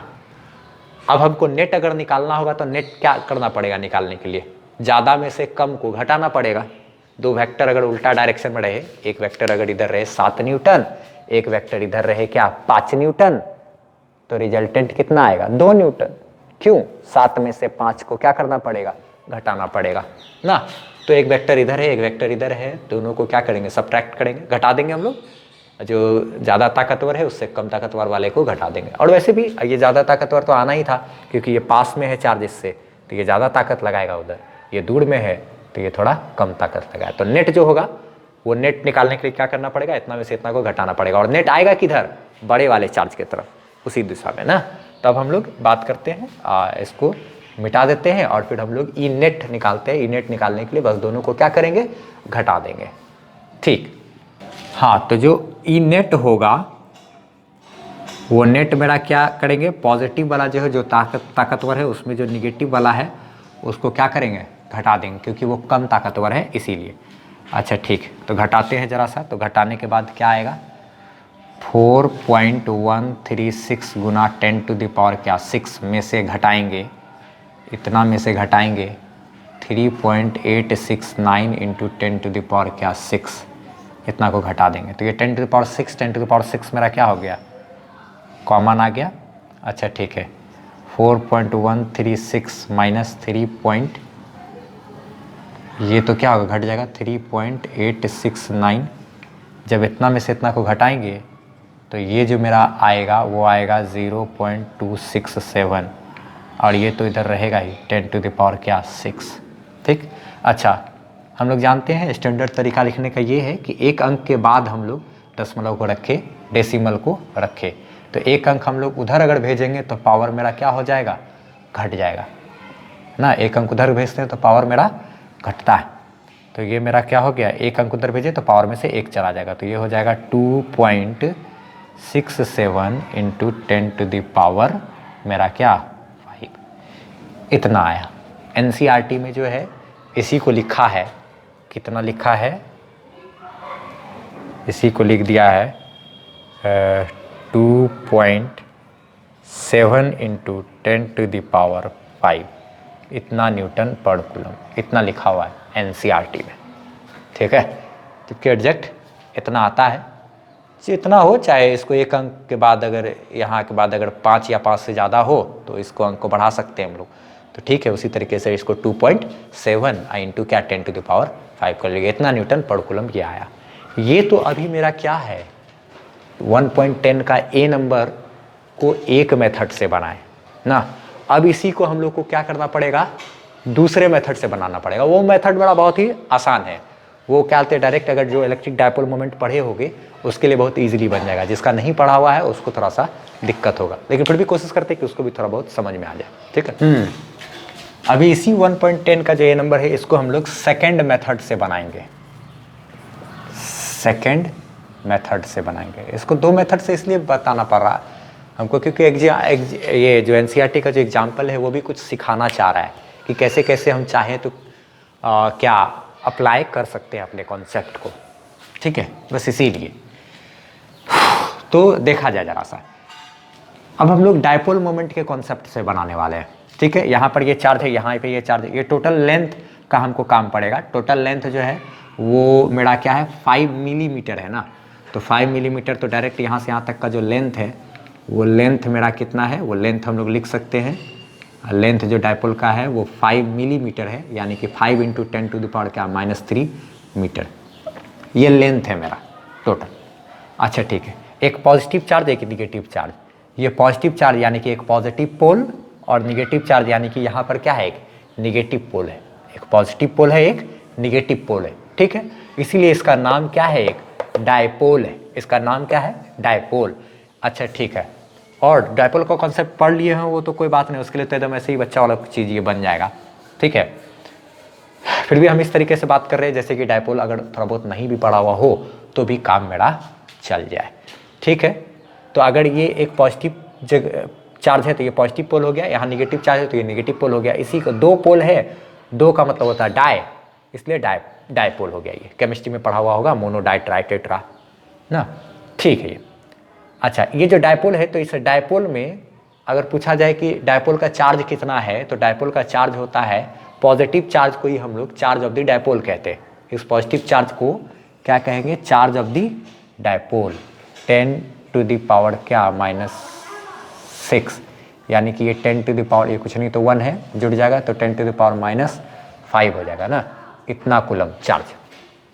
अब हमको नेट अगर निकालना होगा तो नेट क्या करना पड़ेगा, निकालने के लिए ज़्यादा में से कम को घटाना पड़ेगा। दो वेक्टर अगर उल्टा डायरेक्शन में रहे, एक वेक्टर अगर इधर रहे 7 न्यूटन, एक वेक्टर इधर रहे क्या 5 न्यूटन, तो रिजल्टेंट कितना आएगा 2 न्यूटन। क्यों, 7 में से 5 को क्या करना पड़ेगा, घटाना पड़ेगा ना। तो एक वेक्टर इधर है, एक वेक्टर इधर है, दोनों को क्या करेंगे सब्ट्रैक्ट करेंगे, घटा देंगे हम लोग। जो ज़्यादा ताकतवर है उससे कम ताकतवर वाले को घटा देंगे। और वैसे भी ये ज़्यादा ताकतवर तो आना ही था क्योंकि ये पास में है चार्ज इससे, तो ये ज़्यादा ताकत लगाएगा उधर, ये दूर में है तो ये थोड़ा कम ताकत लगाए। तो नेट जो होगा वो नेट निकालने के लिए क्या करना पड़ेगा, इतना में से इतना को घटाना पड़ेगा। और नेट आएगा किधर, बड़े वाले चार्ज की तरफ, उसी दिशा में ना। तब हम लोग बात करते हैं, इसको मिटा देते हैं और फिर हम लोग ई नेट निकालते हैं। ई नेट निकालने के लिए बस दोनों को क्या करेंगे, घटा देंगे, ठीक। हाँ, तो जो ई नेट होगा वो नेट मेरा क्या करेंगे, पॉजिटिव वाला जो है जो ताकतवर है उसमें जो निगेटिव वाला है उसको क्या करेंगे, घटा देंगे, क्योंकि वो कम ताकतवर है इसीलिए। अच्छा ठीक, तो घटाते हैं ज़रा सा। तो घटाने के बाद क्या आएगा 4.136 गुना 10⁻6 में से घटाएंगे, इतना में से घटाएंगे 3.869 इंटू 10⁻6, इतना को घटा देंगे। तो ये 10⁻6 मेरा क्या हो गया, कॉमन आ गया। अच्छा ठीक है, 4.136 माइनस 3 ये तो क्या होगा, घट जाएगा 3.869। जब इतना में से इतना को घटाएंगे तो ये जो मेरा आएगा वो आएगा 0.267, और ये तो इधर रहेगा ही 10⁻6, ठीक। अच्छा, हम लोग जानते हैं स्टैंडर्ड तरीका लिखने का ये है कि एक अंक के बाद हम लोग दशमलव को रखे, डेसिमल को रखे। तो एक अंक हम लोग उधर अगर भेजेंगे तो पावर मेरा क्या हो जाएगा, घट जाएगा ना। एक अंक उधर भेजते हैं तो पावर मेरा घटता है। तो ये मेरा क्या हो गया, एक अंक उधर भेजे तो पावर में से एक चला जाएगा, तो ये हो जाएगा 2.67 इंटू 10⁻, मेरा क्या 5, इतना आया। NCERT में जो है इसी को लिखा है, कितना लिखा है, इसी को लिख दिया है 2.7 इंटू 10⁵, इतना न्यूटन पर कूलम, इतना लिखा हुआ है NCERT में, ठीक है। जबकि एग्जैक्ट इतना आता है, जितना हो, चाहे इसको एक अंक के बाद अगर यहाँ के बाद अगर 5 या 5 से ज़्यादा हो तो इसको अंक को बढ़ा सकते हैं हम लोग। तो ठीक है, उसी तरीके से इसको 2.7 इंटू क्या 10⁵ कर लीजिए, इतना न्यूटन पर कूलम ये आया। ये तो अभी मेरा क्या है 1.10 का ए नंबर को एक मेथड से बनाए ना। अब इसी को हम लोग को क्या करना पड़ेगा, दूसरे मेथड से बनाना पड़ेगा। वो मेथड बड़ा बहुत ही आसान है, वो क्या कहते हैं डायरेक्ट, अगर जो इलेक्ट्रिक डायपोल मोमेंट पढ़े होगे उसके लिए बहुत इजीली बन जाएगा। जिसका नहीं पढ़ा हुआ है उसको थोड़ा सा दिक्कत होगा, लेकिन फिर भी कोशिश करते हैं कि उसको भी थोड़ा बहुत समझ में आ जाए। ठीक है, अभी इसी 1.10 का जो ये नंबर है इसको हम लोग सेकेंड मेथड से बनाएंगे, सेकेंड मेथड से बनाएंगे। इसको दो मेथड से इसलिए बताना पड़ रहा है हमको क्योंकि ये जो एनसीईआरटी का जो एग्जाम्पल है वो भी कुछ सिखाना चाह रहा है कि कैसे कैसे हम चाहें तो क्या अप्लाई कर सकते हैं अपने कॉन्सेप्ट को। ठीक है, बस इसीलिए तो देखा जाए जरा सा। अब हम लोग डायपोल मोमेंट के कॉन्सेप्ट से बनाने वाले हैं। ठीक है, यहाँ पर ये चार्ज है, यहाँ पे ये चार्ज है, ये टोटल लेंथ का हमको काम पड़ेगा। टोटल लेंथ जो है वो मेरा क्या है 5 मिलीमीटर है ना। तो 5 मिलीमीटर तो डायरेक्ट यहाँ से यहाँ तक का जो लेंथ है वो लेंथ मेरा कितना है, वो लेंथ हम लोग लिख सकते हैं। लेंथ जो डायपोल का है वो 5 मिलीमीटर है, यानी कि 5 इंटू 10⁻³ मीटर ये लेंथ है मेरा टोटल। अच्छा ठीक है, एक पॉजिटिव चार्ज एक निगेटिव चार्ज। ये पॉजिटिव चार्ज यानी कि एक पॉजिटिव पोल और निगेटिव चार्ज यानी कि यहाँ पर क्या है एक निगेटिव पोल है। एक पॉजिटिव पोल है, एक निगेटिव पोल है। ठीक है, इसीलिए इसका नाम क्या है एक डायपोल है। इसका नाम क्या है डायपोल। अच्छा ठीक है, और डायपोल का कॉन्सेप्ट पढ़ लिए हैं वो तो कोई बात नहीं, उसके लिए तो एकदम ऐसे ही बच्चा वाला चीज़ ये बन जाएगा। ठीक है, फिर भी हम इस तरीके से बात कर रहे हैं जैसे कि डायपोल अगर थोड़ा बहुत नहीं भी पढ़ा हुआ हो तो भी काम मेरा चल जाए। ठीक है, तो अगर ये एक पॉजिटिव चार्ज है तो ये पॉजिटिव पोल हो गया, यहाँ निगेटिव चार्ज है तो ये निगेटिव पोल हो गया। इसी का दो पोल है, दो का मतलब होता है डाई, इसलिए डायपोल हो गया। ये केमिस्ट्री में पढ़ा हुआ होगा, मोनो डाई ट्राई टेट्रा ना। ठीक है ये। अच्छा, ये जो डायपोल है तो इस डायपोल में अगर पूछा जाए कि डायपोल का चार्ज कितना है तो डायपोल का चार्ज होता है, पॉजिटिव चार्ज को ही हम लोग चार्ज ऑफ द डायपोल कहते हैं। इस पॉजिटिव चार्ज को क्या कहेंगे, चार्ज ऑफ द डायपोल। 10⁻⁻⁻⁶, यानी कि ये 10⁻, ये कुछ नहीं तो 1 है, जुड़ जाएगा तो 10⁻⁻5 हो जाएगा ना। इतना कूलम चार्ज,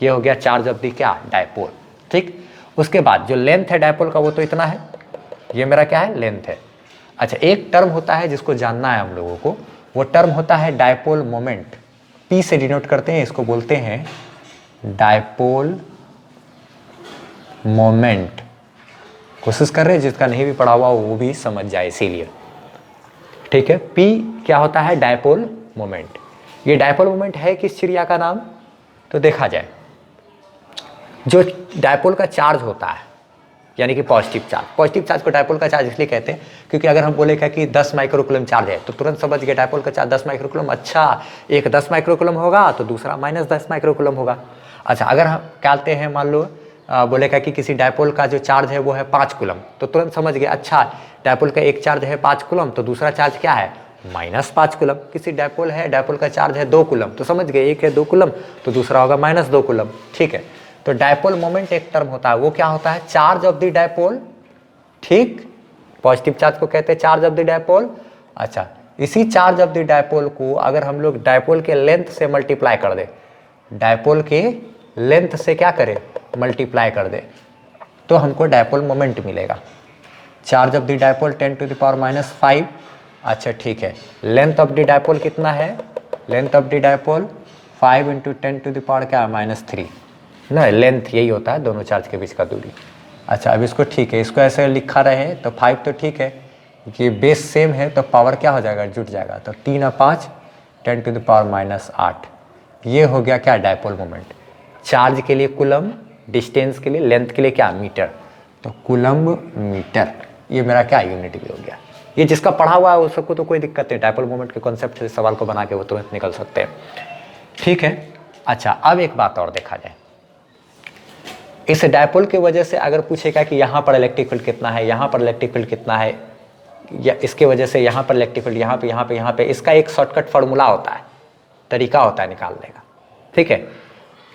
ये हो गया चार्ज ऑफ द क्या डायपोल। ठीक, उसके बाद जो लेंथ है डायपोल का वो तो इतना है, ये मेरा क्या है लेंथ है। अच्छा, एक टर्म होता है जिसको जानना है हम लोगों को, वो टर्म होता है डायपोल मोमेंट। पी से डिनोट करते हैं, इसको बोलते हैं डायपोल मोमेंट। कोशिश कर रहे हैं जिसका नहीं भी पढ़ा हुआ वो भी समझ जाए, इसीलिए। ठीक है, पी क्या होता है डायपोल मोमेंट। ये डायपोल मोमेंट है किस चिड़िया का नाम, तो देखा जाए जो डायपोल का चार्ज होता है यानी कि पॉजिटिव चार्ज को डायपोल का चार्ज इसलिए कहते हैं क्योंकि अगर हम बोलेगा कि 10 माइक्रोकूलम चार्ज है तो तुरंत समझ गए डायपोल का चार्ज 10 माइक्रोकूलम। अच्छा, एक 10 माइक्रोकूलम होगा तो दूसरा -10 माइक्रोकूलम होगा। अच्छा, अगर हम कहते हैं मान लो बोलेगा कि किसी डायपोल का जो चार्ज है वो है 5 कूलम तो तुरंत समझ गए अच्छा डायपोल का एक चार्ज है 5 कूलम तो दूसरा चार्ज क्या है -5 कूलम। किसी डायपोल है, डायपोल का चार्ज है 2 कूलम तो समझ गए एक है 2 कूलम तो दूसरा होगा -2 कूलम। ठीक है, तो डायपोल मोमेंट एक टर्म होता है, वो क्या होता है चार्ज ऑफ द डायपोल। ठीक, पॉजिटिव चार्ज को कहते हैं चार्ज ऑफ द डायपोल। अच्छा, इसी चार्ज ऑफ द डायपोल को अगर हम लोग डायपोल के लेंथ से मल्टीप्लाई कर दे, डायपोल के लेंथ से क्या करें मल्टीप्लाई कर दे तो हमको डायपोल मोमेंट मिलेगा। Charge of the dipole 10⁻⁻5। अच्छा ठीक है, लेंथ ऑफ द डायपोल कितना है, length of the dipole 5 into 10⁻³ ना। लेंथ यही होता है दोनों चार्ज के बीच का दूरी। अच्छा, अब इसको ठीक है, इसको ऐसे लिखा रहे तो 5 तो ठीक है, ये बेस सेम है तो पावर क्या हो जाएगा जुट जाएगा तो 3 और 5 10⁻⁻8। ये हो गया क्या डायपोल मोमेंट। चार्ज के लिए कूलम, डिस्टेंस के लिए, लेंथ के लिए क्या मीटर, तो कूलम मीटर ये मेरा क्या यूनिट भी हो गया। ये जिसका पढ़ा हुआ है उसको तो कोई दिक्कत नहीं, डायपोल मोमेंट के कॉन्सेप्ट से सवाल को बना के वो तुरंत निकल सकते हैं। ठीक है, अच्छा अब एक बात और देखा जाए, इस डायपोल की वजह से अगर पूछेगा कि यहाँ पर इलेक्ट्रिक फील्ड कितना है, यहाँ पर इलेक्ट्रिक फील्ड कितना है, या इसके वजह से यहाँ पर इलेक्ट्रिक फील्ड यहाँ पे इसका एक शॉर्टकट फार्मूला होता है, तरीका होता है निकालने का। ठीक है,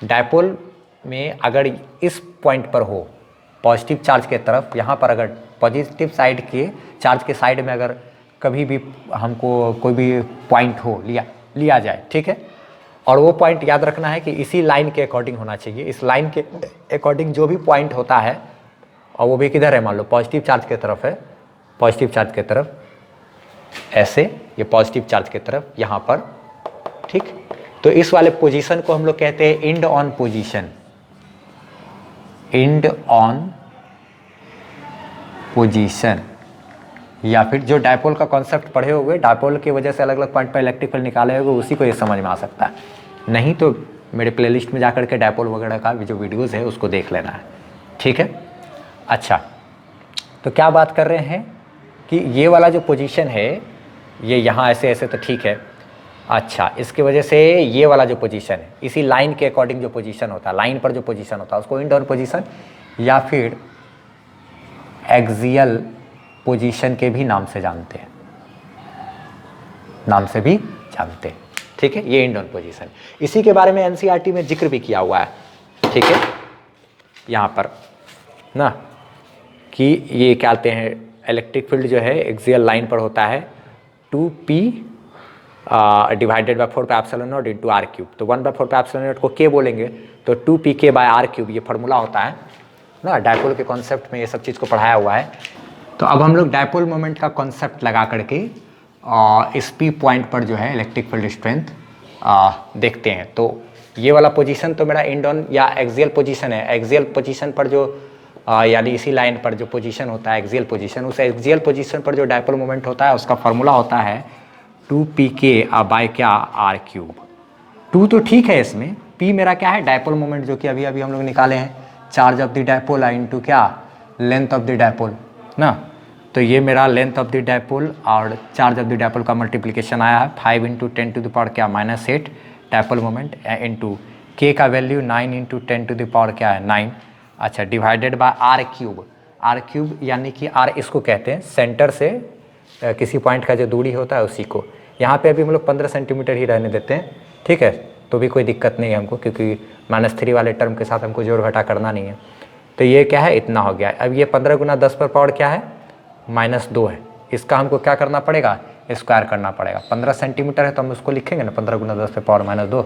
डायपोल में अगर इस पॉइंट पर हो पॉजिटिव चार्ज के तरफ, यहाँ पर अगर पॉजिटिव साइड के चार्ज के साइड में अगर कभी भी हमको कोई भी पॉइंट हो लिया जाए, ठीक है, और वो पॉइंट याद रखना है कि इसी लाइन के अकॉर्डिंग होना चाहिए। इस लाइन के अकॉर्डिंग जो भी पॉइंट होता है, और वो भी किधर है, मान लो पॉजिटिव चार्ज के तरफ है, पॉजिटिव चार्ज के तरफ ऐसे, ये पॉजिटिव चार्ज के तरफ यहाँ पर, ठीक। तो इस वाले पोजीशन को हम लोग कहते हैं and on position, and on position. या फिर जो डायपोल का कॉन्सेप्ट पढ़े हुए, डायपोल की वजह से अलग अलग पॉइंट पर इलेक्ट्रिक फील्ड निकाले हुए, उसी को ये समझ में आ सकता है। नहीं तो मेरे प्लेलिस्ट में जाकर के डायपोल वगैरह का जो वीडियोज़ है उसको देख लेना है, ठीक है। अच्छा, तो क्या बात कर रहे हैं कि ये वाला जो पोजीशन है, ये यहाँ ऐसे ऐसे तो ठीक है। अच्छा, इसकी वजह से ये वाला जो पोजीशन है, इसी लाइन के अकॉर्डिंग जो पोजीशन होता है, लाइन पर जो पोजीशन होता है उसको एंड ऑन पोजीशन या फिर एक्सियल पोजीशन के भी नाम से जानते हैं, नाम से भी जानते हैं, ठीक है। ये एंड ऑन पोजीशन, इसी के बारे में एनसीईआरटी में जिक्र भी किया हुआ है, ठीक है, यहाँ पर ना, कि ये क्या कहते हैं, इलेक्ट्रिक फील्ड जो है एक्सियल लाइन पर होता है 2p divided by 4πε0 into r cube. तो 1/4πε0 को k बोलेंगे तो 2pk/r3 ये फार्मूला होता है ना। डायपोल के कॉन्सेप्ट में ये सब चीज़ को पढ़ाया हुआ है। तो अब हम लोग डायपोल मोमेंट का कॉन्सेप्ट लगा करके इस पी पॉइंट पर जो है इलेक्ट्रिक फील्ड स्ट्रेंथ देखते हैं। तो ये वाला पोजीशन तो मेरा एंड ऑन या एक्सियल पोजीशन है। एक्सियल पोजीशन पर जो यानी इसी लाइन पर जो पोजीशन होता है एक्सियल पोजीशन, उस एक्सियल पोजीशन पर जो डायपोल मोमेंट होता है उसका फार्मूला होता है 2pk/r क्यूब। 2 तो ठीक है, इसमें p मेरा क्या है, डायपोल मोमेंट, जो कि अभी अभी हम लोग निकाले हैं, charge of the dipole into क्या, लेंथ ऑफ द डायपोल ना। तो ये मेरा लेंथ ऑफ द डायपोल और चार्ज ऑफ द डायपोल का मल्टीप्लिकेशन आया है 5 × 10⁻⁻8 डायपोल मोमेंट इंटू k का वैल्यू 9 × 10⁻9। अच्छा, divided by R cube. R cube यानी कि आर इसको कहते हैं सेंटर से किसी पॉइंट का जो दूरी होता है उसी को। यहाँ पे अभी हम लोग 15 सेंटीमीटर ही रहने देते हैं, ठीक है, तो भी कोई दिक्कत नहीं है हमको, क्योंकि -3 वाले टर्म के साथ हमको जोड़ घटा करना नहीं है। तो ये क्या है, इतना हो गया। अब ये 15 × 10 पर पावर क्या है, -2 है। इसका हमको क्या करना पड़ेगा, स्क्वायर करना पड़ेगा। 15 सेंटीमीटर है तो हम उसको लिखेंगे ना 15 × 10 पर पावर -2,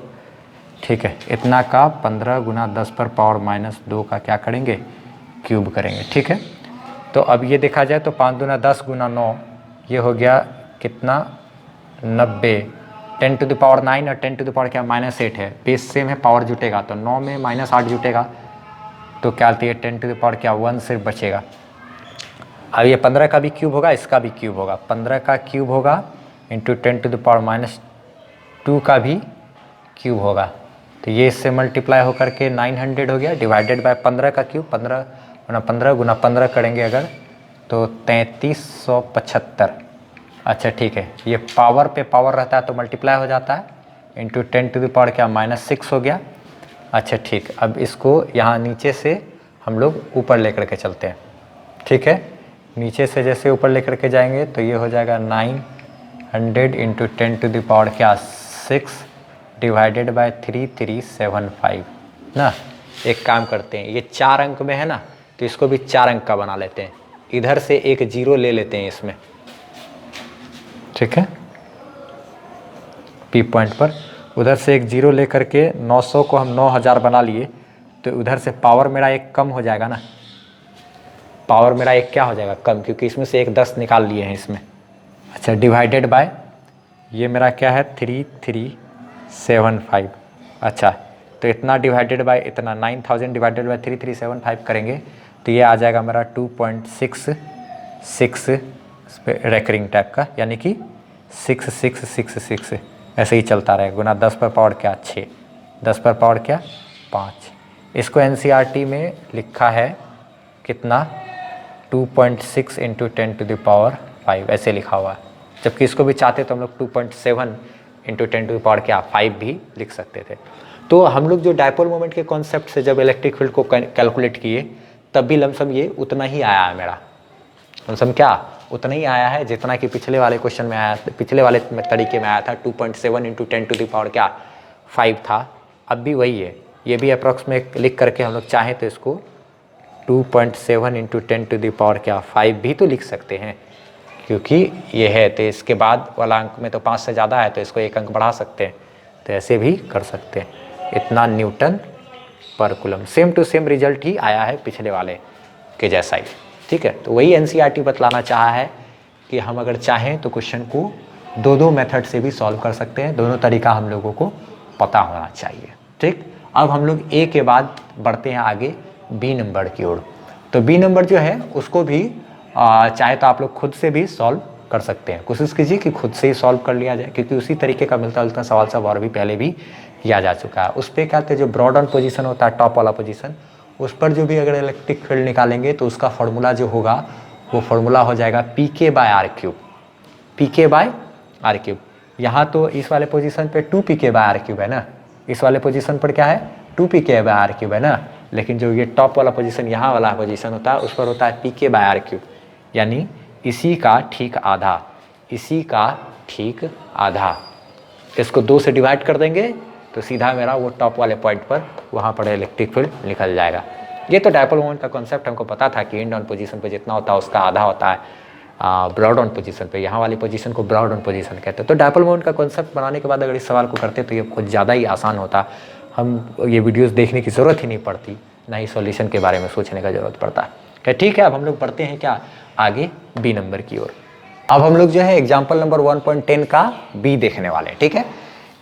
ठीक है। इतना का 15 × 10 पर पावर -2 का क्या करेंगे, क्यूब करेंगे, ठीक है। तो अब ये देखा जाए तो 5 × 10 × 9 ये हो गया कितना, 90। 10⁻9 और 10⁻क्या -8 है, बेस सेम है, पावर जुटेगा तो 9 में -8 जुटेगा, तो क्या आती है 10⁻1 सिर्फ बचेगा। अब ये 15 का भी क्यूब होगा, इसका भी क्यूब होगा, 15 का क्यूब होगा इंटू 10⁻2 का भी क्यूब होगा। तो ये इससे मल्टीप्लाई होकर के 900 हो गया, डिवाइडेड बाय 15 का क्यूब, 15 × 15 करेंगे अगर तो 3375। अच्छा ठीक है, ये पावर पे पावर रहता है तो मल्टीप्लाई हो जाता है, इंटू 10⁻6 हो गया। अच्छा ठीक, अब इसको यहाँ नीचे से हम लोग ऊपर लेकर के चलते हैं, ठीक है। नीचे से जैसे ऊपर लेकर के जाएंगे तो ये हो जाएगा 900 इंटू 10⁻6 डिवाइडेड बाय 3375 ना। एक काम करते हैं, ये 4 अंक में है ना, तो इसको भी 4 अंक का बना लेते हैं। इधर से एक 0 ले लेते हैं इसमें, ठीक है, पी पॉइंट पर। उधर से एक 0 लेकर के 900 को हम 9000 बना लिए, तो उधर से पावर मेरा एक कम हो जाएगा ना, पावर मेरा एक क्या हो जाएगा, कम, क्योंकि इसमें से एक 10 निकाल लिए हैं इसमें। अच्छा, डिवाइडेड बाय ये मेरा क्या है 3375। अच्छा, तो इतना डिवाइडेड बाय इतना 9000 डिवाइडेड बाय 3375 करेंगे तो ये आ जाएगा मेरा 2.66 रेकरिंग टाइप का, यानी कि 6666 ऐसे ही चलता रहेगा। गुना 10 पर पावर क्या 6, 10 पर पावर क्या 5। इसको एनसीईआरटी में लिखा है कितना 2.6 इंटू 10⁵ ऐसे लिखा हुआ है, जबकि इसको भी चाहते तो हम लोग 2.7 इंटू 10⁵ भी लिख सकते थे। तो हम लोग जो डायपोल मोमेंट के कॉन्सेप्ट से जब इलेक्ट्रिक फील्ड को कैलकुलेट किए तब भी लमसम ये उतना ही आया है मेरा, लमसम क्या उतना ही आया है जितना कि पिछले वाले क्वेश्चन में आया, पिछले वाले तरीके में आया था 2.7 इंटू 10⁵ था। अब भी वही है, ये भी अप्रॉक्स में लिख करके हम लोग चाहें तो इसको 2.7 इंटू 10⁻⁵ क्या 5 भी तो लिख सकते हैं, क्योंकि ये है तो इसके बाद वाला अंक में तो 5 से ज़्यादा है तो इसको एक अंक बढ़ा सकते हैं, तो ऐसे भी कर सकते हैं। इतना न्यूटन पर coulomb, same to same result ही आया है पिछले वाले के जैसा ही। ठीक है, तो वही एनसीईआरटी बतलाना चाहा है कि हम अगर चाहें तो क्वेश्चन को दो मेथड से भी सॉल्व कर सकते हैं, दोनों तरीका हम लोगों को पता होना चाहिए। ठीक, अब हम लोग ए के बाद बढ़ते हैं आगे बी नंबर की ओर। तो बी नंबर जो है उसको भी चाहे तो आप लोग खुद से भी सॉल्व कर सकते हैं। कोशिश कीजिए कि खुद से ही सॉल्व कर लिया जाए, क्योंकि उसी तरीके का मिलता जुलता सवाल सब और भी पहले भी किया जा चुका है। उस पर क्या कहते हैं, जो ब्रॉड ऑन पोजीशन होता है, टॉप वाला पोजीशन, उस पर जो भी अगर इलेक्ट्रिक फील्ड निकालेंगे तो उसका फॉर्मूला जो होगा वो फॉर्मूला हो जाएगा PK/R³। PK/R³। यहाँ तो इस वाले पोजीशन पे 2PK/R³ है ना, इस वाले पोजीशन पर क्या है 2PK/R³ है ना, लेकिन जो ये टॉप वाला पोजीशन यहाँ वाला पोजीशन होता है उस पर होता है PK/R³, यानी इसी का ठीक आधा, इसी का ठीक आधा। इसको 2 से डिवाइड कर देंगे तो सीधा मेरा वो टॉप वाले पॉइंट पर वहाँ पर इलेक्ट्रिक फील्ड निकल जाएगा। ये तो डायपोल मोमेंट का कॉन्सेप्ट हमको पता था कि एंड ऑन पोजीशन पे जितना होता है उसका आधा होता है ब्रॉड ऑन पोजीशन पे, यहाँ वाली पोजीशन को ब्रॉड ऑन पोजीशन कहते हैं। तो डायपोल मोमेंट का कॉन्सेप्ट बनाने के बाद अगर इस सवाल को करते तो ये कुछ ज़्यादा ही आसान होता, हम ये वीडियोस देखने की ज़रूरत ही नहीं पड़ती, ना ही सॉल्यूशन के बारे में सोचने का ज़रूरत पड़ता है। ठीक है, अब हम लोग बढ़ते हैं क्या आगे बी नंबर की ओर। अब हम लोग जो है एग्जाम्पल नंबर 1.10 का बी देखने वाले हैं। ठीक है,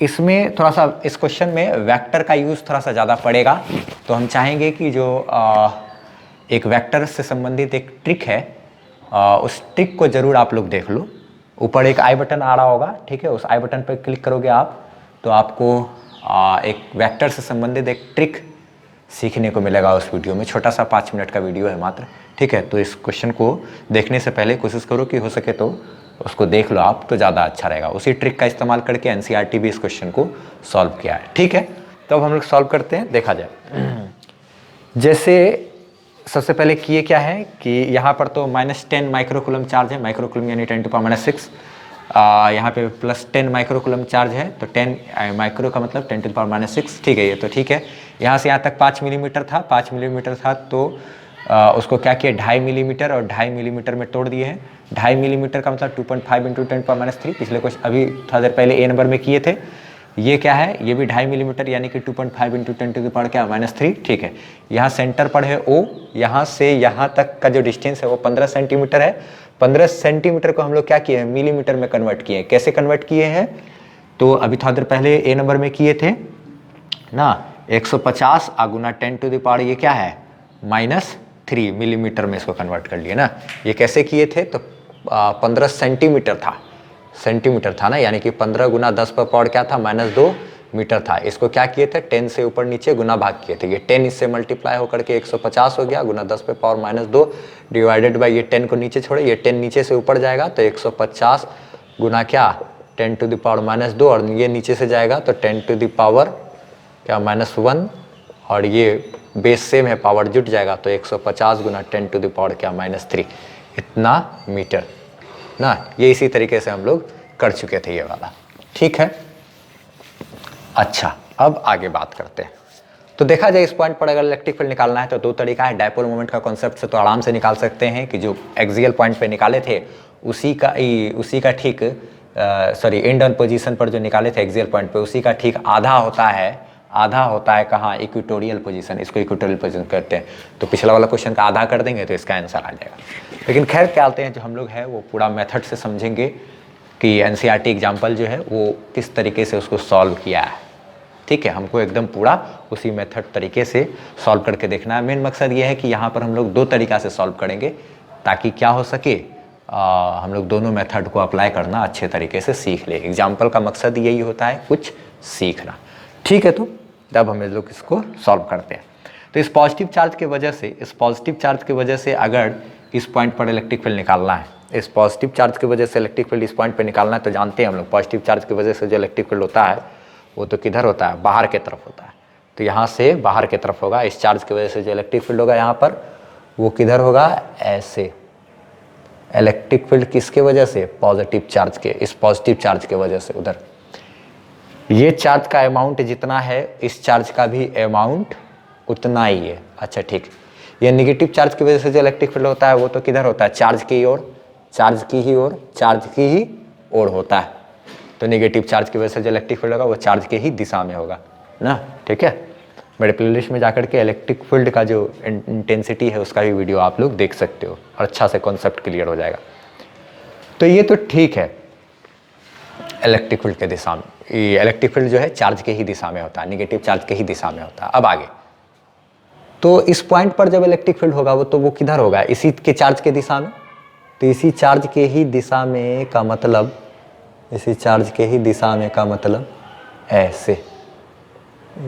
इसमें थोड़ा सा इस क्वेश्चन में वेक्टर का यूज़ थोड़ा सा ज़्यादा पड़ेगा, तो हम चाहेंगे कि जो एक वेक्टर से संबंधित एक ट्रिक है उस ट्रिक को ज़रूर आप लोग देख लो। ऊपर एक आई बटन आ रहा होगा, ठीक है, उस आई बटन पर क्लिक करोगे आप तो आपको एक वेक्टर से संबंधित एक ट्रिक सीखने को मिलेगा उस वीडियो में। छोटा सा 5 मिनट का वीडियो है मात्र। ठीक है, तो इस क्वेश्चन को देखने से पहले कोशिश करो कि हो सके तो उसको देख लो आप, तो ज़्यादा अच्छा रहेगा। उसी ट्रिक का इस्तेमाल करके एनसीईआरटी भी इस क्वेश्चन को सॉल्व किया है। ठीक है, तो अब हम लोग सॉल्व करते हैं, देखा जाए। जैसे सबसे पहले किए क्या है कि यहाँ पर तो -10 माइक्रोकूलम चार्ज है, माइक्रोकूलम यानी 10⁻⁶। यहाँ पे +10 माइक्रोकूलम चार्ज है, तो 10 माइक्रो का मतलब 10⁻⁶। ठीक है, ये तो ठीक है। यहाँ से यहाँ तक 5 मिलीमीटर था, 5 मिलीमीटर था तो उसको क्या किया 2.5 मिलीमीटर और 2.5 मिलीमीटर में तोड़ दिए हैं। 2.5 मिलीमीटर का मतलब 2.5 इंटू 10⁻³ पिछले कुछ अभी थोड़ा देर पहले ए नंबर में किए थे। ये क्या है, ये भी 2.5 मिलीमीटर यानी कि 2.5 इंटू 10⁻³ ठीक है। यहाँ सेंटर पर है O, यहाँ से यहाँ तक का जो डिस्टेंस है वो 15 सेंटीमीटर है। 15 सेंटीमीटर को हम लोग क्या किए हैं मिलीमीटर में कन्वर्ट किए हैं। कैसे कन्वर्ट किए हैं, तो अभी थोड़ा देर पहले ए नंबर में किए थे ना, 150 गुना 10⁻, ये क्या है -3 मिलीमीटर में इसको कन्वर्ट कर लिए ना। ये कैसे किए थे, तो 15 सेंटीमीटर था ना, यानी कि 15 गुना 10 पर पावर क्या था -2 मीटर था। इसको क्या किए थे 10 से ऊपर नीचे गुना भाग किए थे। ये 10 इससे मल्टीप्लाई होकर के 150 हो गया, गुना 10 पे पावर -2 डिवाइडेड बाई ये 10 को नीचे छोड़े, ये 10 नीचे से ऊपर जाएगा तो 150 गुना क्या 10⁻⁻2 और ये नीचे से जाएगा तो 10⁻क्या -1 और ये बेस सेम है पावर जुट जाएगा तो 150 गुना 10⁻क्या -3 इतना मीटर ना। ये इसी तरीके से हम लोग कर चुके थे ये वाला। ठीक है, अच्छा अब आगे बात करते हैं। तो देखा जाए इस पॉइंट पर अगर इलेक्ट्रिक फील्ड निकालना है तो 2 तरीका है। डायपोल मोमेंट का कॉन्सेप्ट से तो आराम से निकाल सकते हैं कि जो एक्सियल पॉइंट पे निकाले थे उसी का ठीक एंड ऑन पोजीशन पर जो निकाले थे एक्सियल पॉइंट पे उसी का ठीक आधा होता है कहाँ इक्वेटोरियल पोजीशन, इसको इक्वेटोरियल पोजीशन कहते हैं। तो पिछला वाला क्वेश्चन का आधा कर देंगे तो इसका आंसर आ जाएगा। लेकिन खैर क्या आते हैं, जो हम लोग है वो पूरा मेथड से समझेंगे कि एनसीईआरटी एग्जाम्पल जो है वो किस तरीके से उसको सॉल्व किया है। ठीक है, हमको एकदम पूरा उसी मेथड तरीके से सॉल्व करके देखना है। मेन मकसद ये है कि यहाँ पर हम लोग 2 तरीका से सॉल्व करेंगे ताकि क्या हो सके हम लोग दोनों मेथड को अप्लाई करना अच्छे तरीके से सीख ले। एग्जाम्पल का मकसद यही होता है कुछ सीखना। ठीक है, तो अब हम लोग इसको सॉल्व करते हैं। तो इस पॉजिटिव चार्ज की वजह से अगर इस पॉइंट पर इलेक्ट्रिक फील्ड निकालना है, इस पॉजिटिव चार्ज की वजह से इलेक्ट्रिक फील्ड इस पॉइंट पर निकालना है, तो जानते हैं हम लोग पॉजिटिव चार्ज की वजह से जो इलेक्ट्रिक फील्ड होता है वो तो किधर होता है, बाहर की तरफ होता है। तो यहाँ से बाहर की तरफ होगा। इस चार्ज की वजह से जो इलेक्ट्रिक फील्ड होगा यहाँ पर वो किधर होगा, ऐसे। इलेक्ट्रिक फील्ड किसके वजह से, पॉजिटिव चार्ज के, इस पॉजिटिव चार्ज के वजह से उधर। ये चार्ज का अमाउंट जितना है इस चार्ज का भी अमाउंट उतना ही है। अच्छा ठीक, ये निगेटिव चार्ज की वजह से जो इलेक्ट्रिक फील्ड होता है वो तो किधर होता है, चार्ज की ओर, चार्ज की ही ओर, चार्ज की ही ओर होता है। तो निगेटिव चार्ज की वजह से जो इलेक्ट्रिक फील्ड होगा वो चार्ज के ही दिशा में होगा ना, ठीक है। मेरे प्लेलिस्ट में जाकर के इलेक्ट्रिक फील्ड का जो इंटेंसिटी है उसका भी वीडियो आप लोग देख सकते हो और अच्छा से कॉन्सेप्ट क्लियर हो जाएगा। तो ये तो ठीक है, इलेक्ट्रिक फील्ड के दिशा में, ये इलेक्ट्रिक फील्ड जो है चार्ज के ही दिशा में होता है, निगेटिव चार्ज के ही दिशा में होता है। अब आगे, तो इस पॉइंट पर जब इलेक्ट्रिक फील्ड होगा वो तो वो किधर होगा, इसी के चार्ज के दिशा में। तो इसी चार्ज के ही दिशा में का मतलब, इसी चार्ज के ही दिशा में का मतलब ऐसे,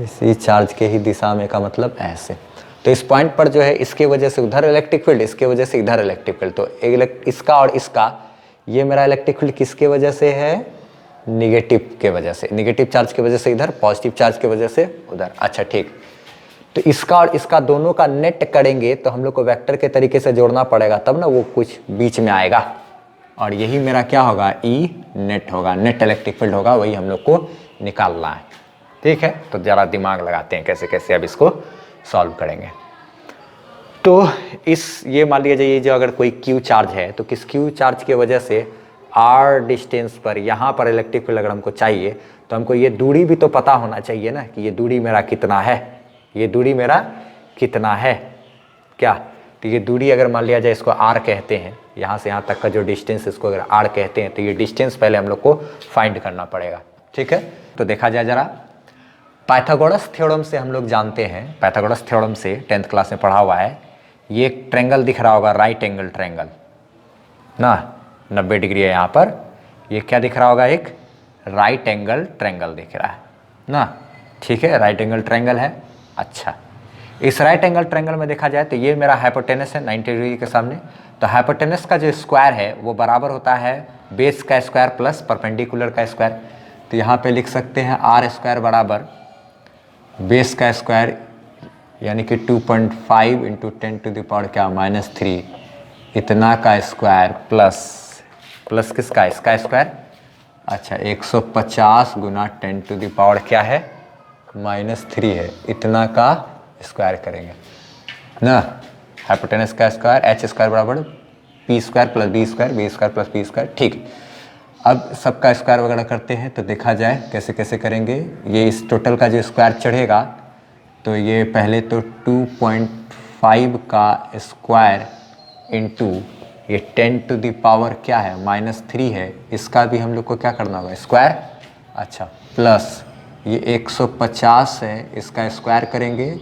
इसी चार्ज के ही दिशा में का मतलब ऐसे। तो इस पॉइंट पर जो है इसके वजह से उधर इलेक्ट्रिक फील्ड, इसके वजह से इधर इलेक्ट्रिक फील्ड। तो इसका और इसका, ये मेरा इलेक्ट्रिक फील्ड किसके वजह से है, निगेटिव के वजह से, निगेटिव चार्ज की वजह से इधर, पॉजिटिव चार्ज की वजह से उधर। अच्छा ठीक, तो इसका और इसका दोनों का नेट करेंगे तो हम लोग को वेक्टर के तरीके से जोड़ना पड़ेगा, तब ना वो कुछ बीच में आएगा। और यही मेरा क्या होगा, ई नेट होगा, नेट इलेक्ट्रिक फील्ड होगा, वही हम लोग को निकालना है, ठीक है। तो ज़रा दिमाग लगाते हैं कैसे कैसे अब इसको सॉल्व करेंगे। तो ये मान लिया जाइए जो अगर कोई क्यू चार्ज है, तो किस क्यू चार्ज की वजह से आर डिस्टेंस पर यहाँ पर इलेक्ट्रिक फील्ड अगर हमको चाहिए तो हमको ये दूरी भी तो पता होना चाहिए ना, कि ये दूरी मेरा कितना है, ये दूरी मेरा कितना है क्या। तो ये दूरी अगर मान लिया जाए इसको आर कहते हैं, यहाँ से यहाँ तक का जो डिस्टेंस इसको अगर आर कहते हैं, तो ये डिस्टेंस पहले हम लोग को फाइंड करना पड़ेगा, ठीक है। तो देखा जाए जरा, पाइथागोरस थ्योरम से हम लोग जानते हैं, पाइथागोरस थ्योरम से 10th क्लास में पढ़ा हुआ है। ये एक ट्रेंगल दिख रहा होगा, राइट एंगल ट्रेंगल ना, 90 डिग्री है यहाँ पर। ये क्या दिख रहा होगा, एक राइट एंगल ट्रेंगल दिख रहा है ना, ठीक है, राइट एंगल ट्रेंगल है। अच्छा, इस राइट एंगल ट्रेंगल में देखा जाए तो ये मेरा हाइपोटेनस है 90 डिग्री के सामने। तो हाइपोटेनस का जो स्क्वायर है वो बराबर होता है बेस का स्क्वायर प्लस परपेंडिकुलर का स्क्वायर। तो यहाँ पे लिख सकते हैं आर स्क्वायर बराबर बेस का स्क्वायर यानी कि 2.5 इंटू 10 टू द पावर क्या -3 इतना का स्क्वायर प्लस किसका, इसका स्क्वायर। अच्छा, 150 गुना 10 टू द पावर क्या है, -3 है, इतना का स्क्वायर करेंगे ना। हाइपोटेनस का स्क्वायर एच स्क्वायर बराबर P square plus B square, B square plus P square, ठीक। अब सबका स्क्वायर वगैरह करते हैं तो देखा जाए कैसे कैसे करेंगे। ये इस टोटल का जो स्क्वायर चढ़ेगा तो ये पहले तो 2.5 का स्क्वायर इंटू ये 10 टू द पावर क्या है -3 है, इसका भी हम लोग को क्या करना होगा, स्क्वायर। अच्छा, प्लस ये 150 है, इसका स्क्वायर करेंगे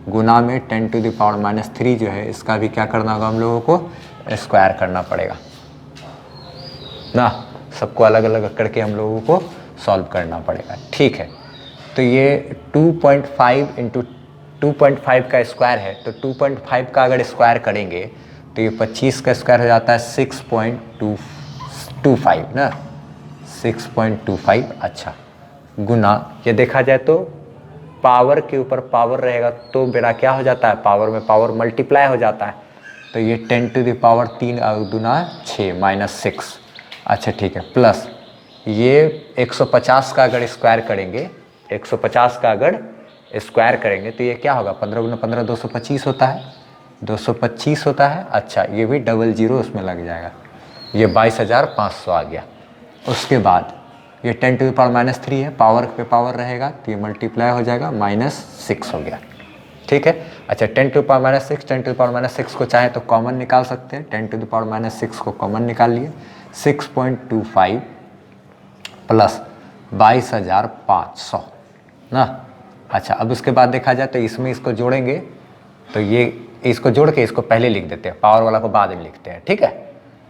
गुना में 10 टू द पावर -3 जो है इसका भी क्या करना होगा, हम लोगों को स्क्वायर करना पड़ेगा ना। सबको अलग अलग करके हम लोगों को सॉल्व करना पड़ेगा, ठीक है। तो ये 2.5 इंटू 2.5 का स्क्वायर है, तो 2.5 का अगर स्क्वायर करेंगे तो ये 25 का स्क्वायर हो जाता है 6.25 ना, 6.25। अच्छा, गुना ये देखा जाए तो पावर के ऊपर पावर रहेगा तो मेरा क्या हो जाता है, पावर में पावर मल्टीप्लाई हो जाता है। तो ये 10 टू द पावर 3 दूना 6 -6। अच्छा ठीक है, प्लस ये 150 का अगर स्क्वायर करेंगे, 150 का अगर स्क्वायर करेंगे तो ये क्या होगा, 15 गुना 15 225 होता है, 225 होता है। अच्छा, ये भी डबल जीरो उसमें लग जाएगा, ये 22,500 आ गया। उसके बाद ये 10 टू द पावर -3 है, पावर पे पावर रहेगा तो ये मल्टीप्लाई हो जाएगा, -6 हो गया, ठीक है। अच्छा, 10 to the power -6, 10 to the power -6 को चाहे तो कॉमन निकाल सकते हैं, 10 टू द पावर -6 को कॉमन निकाल लिए, 6.25 प्लस 22,500 ना। अच्छा, अब उसके बाद देखा जाए तो इसमें इसको जोड़ेंगे तो ये इसको जोड़ के इसको पहले लिख देते हैं, पावर वाला को बाद में लिखते हैं, ठीक है।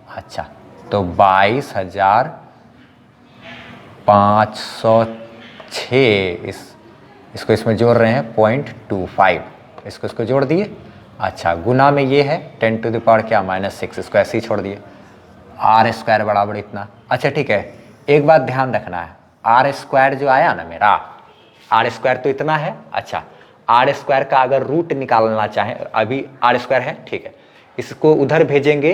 अच्छा, तो 22,506 इसको इसमें जोड़ रहे हैं 0.25, इसको जोड़ दिए। अच्छा, गुना में ये है 10 टू द पावर क्या -6, इसको ऐसे ही छोड़ दिए, आर स्क्वायर बराबर इतना। अच्छा ठीक है, एक बात ध्यान रखना है, आर स्क्वायर जो आया ना मेरा, आर स्क्वायर तो इतना है। अच्छा, आर स्क्वायर का अगर रूट निकालना चाहें, अभी आर स्क्वायर है, ठीक है, इसको उधर भेजेंगे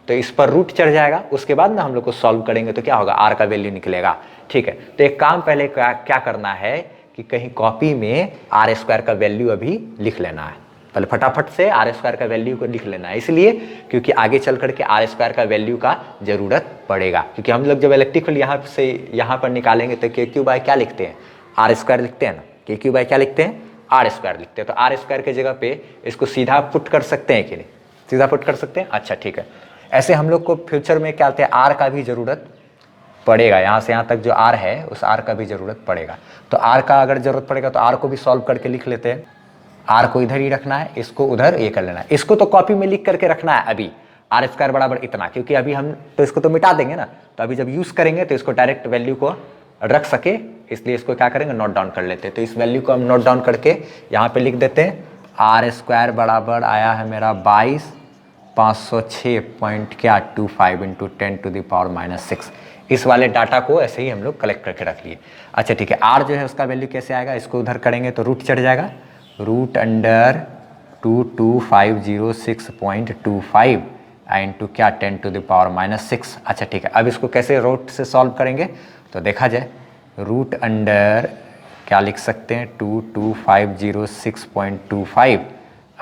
तो इस पर रूट चढ़ जाएगा, उसके बाद ना हम लोग को सॉल्व करेंगे तो क्या होगा, आर का वैल्यू निकलेगा, ठीक है। तो एक काम पहले क्या करना है कि कहीं कॉपी में आर स्क्वायर का वैल्यू अभी लिख लेना है, पहले फटाफट से आर स्क्वायर का वैल्यू को लिख लेना है, इसलिए क्योंकि आगे चल करके आर स्क्वायर का वैल्यू का जरूरत पड़ेगा। क्योंकि हम लोग जब इलेक्ट्रिक फील्ड यहाँ से यहाँ पर निकालेंगे तो के क्यू बाय क्या लिखते हैं, आर स्क्वायर लिखते हैं ना, के क्यू बाय क्या लिखते हैं, आर स्क्वायर लिखते हैं। तो आर स्क्वायर की जगह पे इसको सीधा पुट कर सकते हैं कि नहीं, सीधा पुट कर सकते हैं। अच्छा ठीक है, ऐसे हम लोग को फ्यूचर में क्या होता है, आर का भी ज़रूरत पड़ेगा, यहाँ से यहाँ तक जो आर है उस आर का भी ज़रूरत पड़ेगा। तो आर का अगर ज़रूरत पड़ेगा तो आर को भी सॉल्व करके लिख लेते हैं। आर को इधर ही रखना है, इसको उधर ये कर लेना है। इसको तो कॉपी में लिख करके रखना है अभी, आर स्क्वायर बराबर इतना, क्योंकि अभी हम तो इसको तो मिटा देंगे ना, तो अभी जब यूज़ करेंगे तो इसको डायरेक्ट वैल्यू को रख सके, इसलिए इसको क्या करेंगे, नोट डाउन कर लेते हैं। तो इस वैल्यू को हम नोट डाउन करके यहाँ पे लिख देते हैं। आर स्क्वायर बराबर आया है मेरा 22,506.25 इंटू 10⁻⁻⁶। इस वाले डाटा को ऐसे ही हम लोग कलेक्ट करके रख लिए। अच्छा ठीक है, आर जो है उसका वैल्यू कैसे आएगा, इसको उधर करेंगे तो रूट चढ़ जाएगा, रूट अंडर 22,506.25 इंटू क्या 10⁻⁻⁶। अच्छा ठीक है, अब इसको कैसे रूट से सॉल्व करेंगे तो देखा जाए, रूट अंडर क्या लिख सकते हैं 22,506.25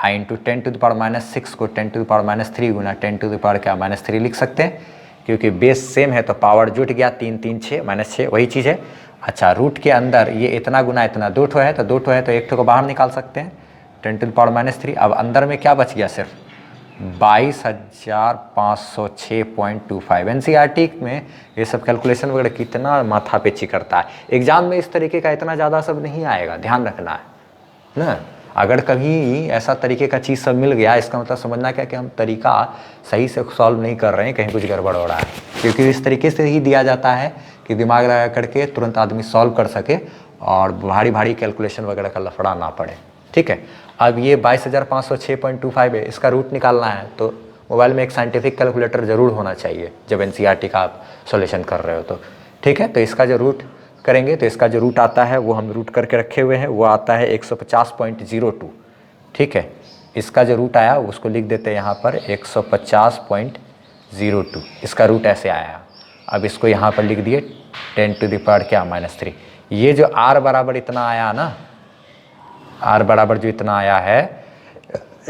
इंटू 10⁻⁻⁶ को 10⁻³ गुना 10⁻³ लिख सकते हैं, क्योंकि बेस सेम है तो पावर जुट गया, 3 3 6 -6 वही चीज़ है। अच्छा, रूट के अंदर ये इतना गुना इतना 2 ठो है, तो 2 ठो है तो एक ठो को बाहर निकाल सकते हैं, 10⁻⁻3। अब अंदर में क्या बच गया, सिर्फ 22,506.25। एनसीईआरटी में ये सब कैलकुलेशन वगैरह कितना माथा पेची करता है, एग्जाम में इस तरीके का इतना ज़्यादा सब नहीं आएगा, ध्यान रखना है ना। अगर कभी ऐसा तरीके का चीज़ सब मिल गया, इसका मतलब समझना क्या कि हम तरीका सही से सॉल्व नहीं कर रहे हैं, कहीं कुछ गड़बड़ हो रहा है। क्योंकि इस तरीके से ही दिया जाता है कि दिमाग लगा करके तुरंत आदमी सॉल्व कर सके और भारी भारी कैलकुलेशन वगैरह का लफड़ा ना पड़े। ठीक है, अब ये 22,506.25 है, इसका रूट निकालना है तो मोबाइल में एक साइंटिफिक कैलकुलेटर ज़रूर होना चाहिए जब एनसीईआरटी का आप सॉल्यूशन कर रहे हो तो। ठीक है, तो इसका जो रूट करेंगे तो इसका जो रूट आता है वो हम रूट करके रखे हुए हैं, वो आता है 150.02। ठीक है, इसका जो रूट आया उसको लिख देते हैं यहाँ पर 150.02, इसका रूट ऐसे आया। अब इसको यहाँ पर लिख दिए 10⁻⁻3। ये जो r बराबर इतना आया ना, r बराबर जो इतना आया है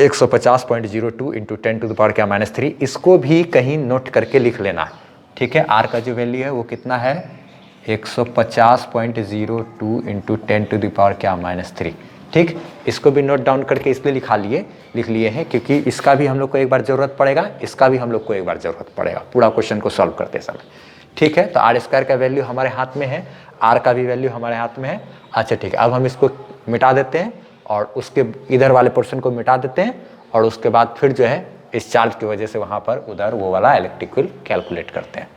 150.02 इंटू 10⁻⁻3, इसको भी कहीं नोट करके लिख लेना। ठीक है, r का जो वैल्यू है वो कितना है 150.02 इंटू 10⁻⁻3। ठीक, इसको भी नोट डाउन करके इसलिए लिख लिए हैं क्योंकि इसका भी हम लोग को एक बार ज़रूरत पड़ेगा, इसका भी हम लोग को एक बार ज़रूरत पड़ेगा पूरा क्वेश्चन को सॉल्व करते समय। ठीक है, तो आर स्क्वायर का वैल्यू हमारे हाथ में है, आर का भी वैल्यू हमारे हाथ में है। अच्छा ठीक है, अब हम इसको मिटा देते हैं और उसके इधर वाले पोर्शन को मिटा देते हैं और उसके बाद फिर जो है इस चार्ज की वजह से वहाँ पर उधर वो वाला इलेक्ट्रिक फील्ड कैलकुलेट करते हैं।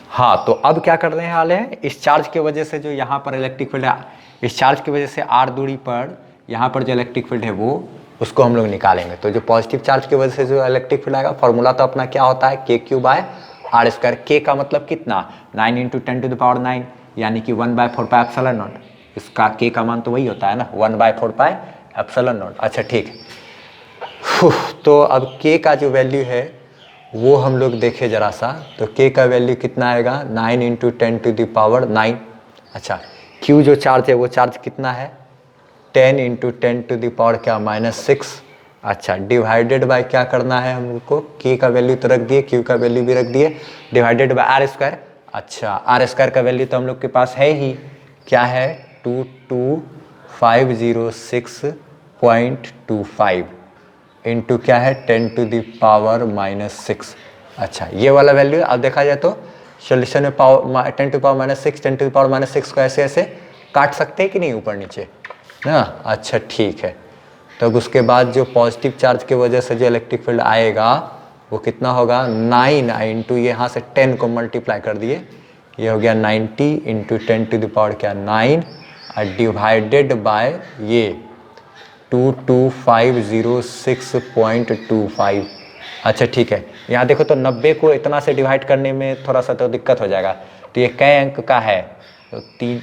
हाँ, तो अब क्या कर रहे हैं हाल है, इस चार्ज की वजह से जो यहाँ पर इलेक्ट्रिक फील्ड है, इस चार्ज की वजह से आर दूरी पर यहाँ पर जो इलेक्ट्रिक फील्ड है वो उसको हम लोग निकालेंगे। तो जो पॉजिटिव चार्ज की वजह से जो इलेक्ट्रिक फील्ड आएगा, फॉर्मूला तो अपना क्या होता है k⁻r स्क्वायर। k का मतलब कितना, 9 इंटू 10⁻⁹, यानी कि 1/4πε0। इसका k का मान तो वही होता है ना, 1/4πε0। अच्छा ठीक है, तो अब k का जो वैल्यू है वो हम लोग देखें ज़रा सा, तो k का वैल्यू कितना आएगा 9 इंटू 10⁹। अच्छा, q जो चार्ज है वो चार्ज कितना है 10 इंटू 10⁻⁻⁶। अच्छा, डिवाइडेड बाय क्या करना है हमको, k का वैल्यू तो रख दिए, q का वैल्यू भी रख दिए, डिवाइडेड बाय आर स्क्वायर। अच्छा, आर स्क्वायर का वैल्यू तो हम लोग के पास है ही, क्या है 22,506.25 इंटू क्या है 10⁻⁻⁶। अच्छा, ये वाला वैल्यू अब देखा जाए तो सोल्यूशन में 10⁻⁻⁶ को ऐसे ऐसे काट सकते हैं कि नहीं, ऊपर नीचे ना। अच्छा ठीक है, तब उसके बाद जो पॉजिटिव चार्ज की वजह से जो इलेक्ट्रिक फील्ड आएगा वो कितना होगा 9 इंटू यहाँ से 10 को मल्टीप्लाई कर दिए, ये हो गया 90 इंटू 10⁻⁹ और डिवाइडेड बाय ये 22,506.25। अच्छा ठीक है, यहाँ देखो तो 90 को इतना से डिवाइड करने में थोड़ा सा तो दिक्कत हो जाएगा। तो ये कई अंक का है, तो 3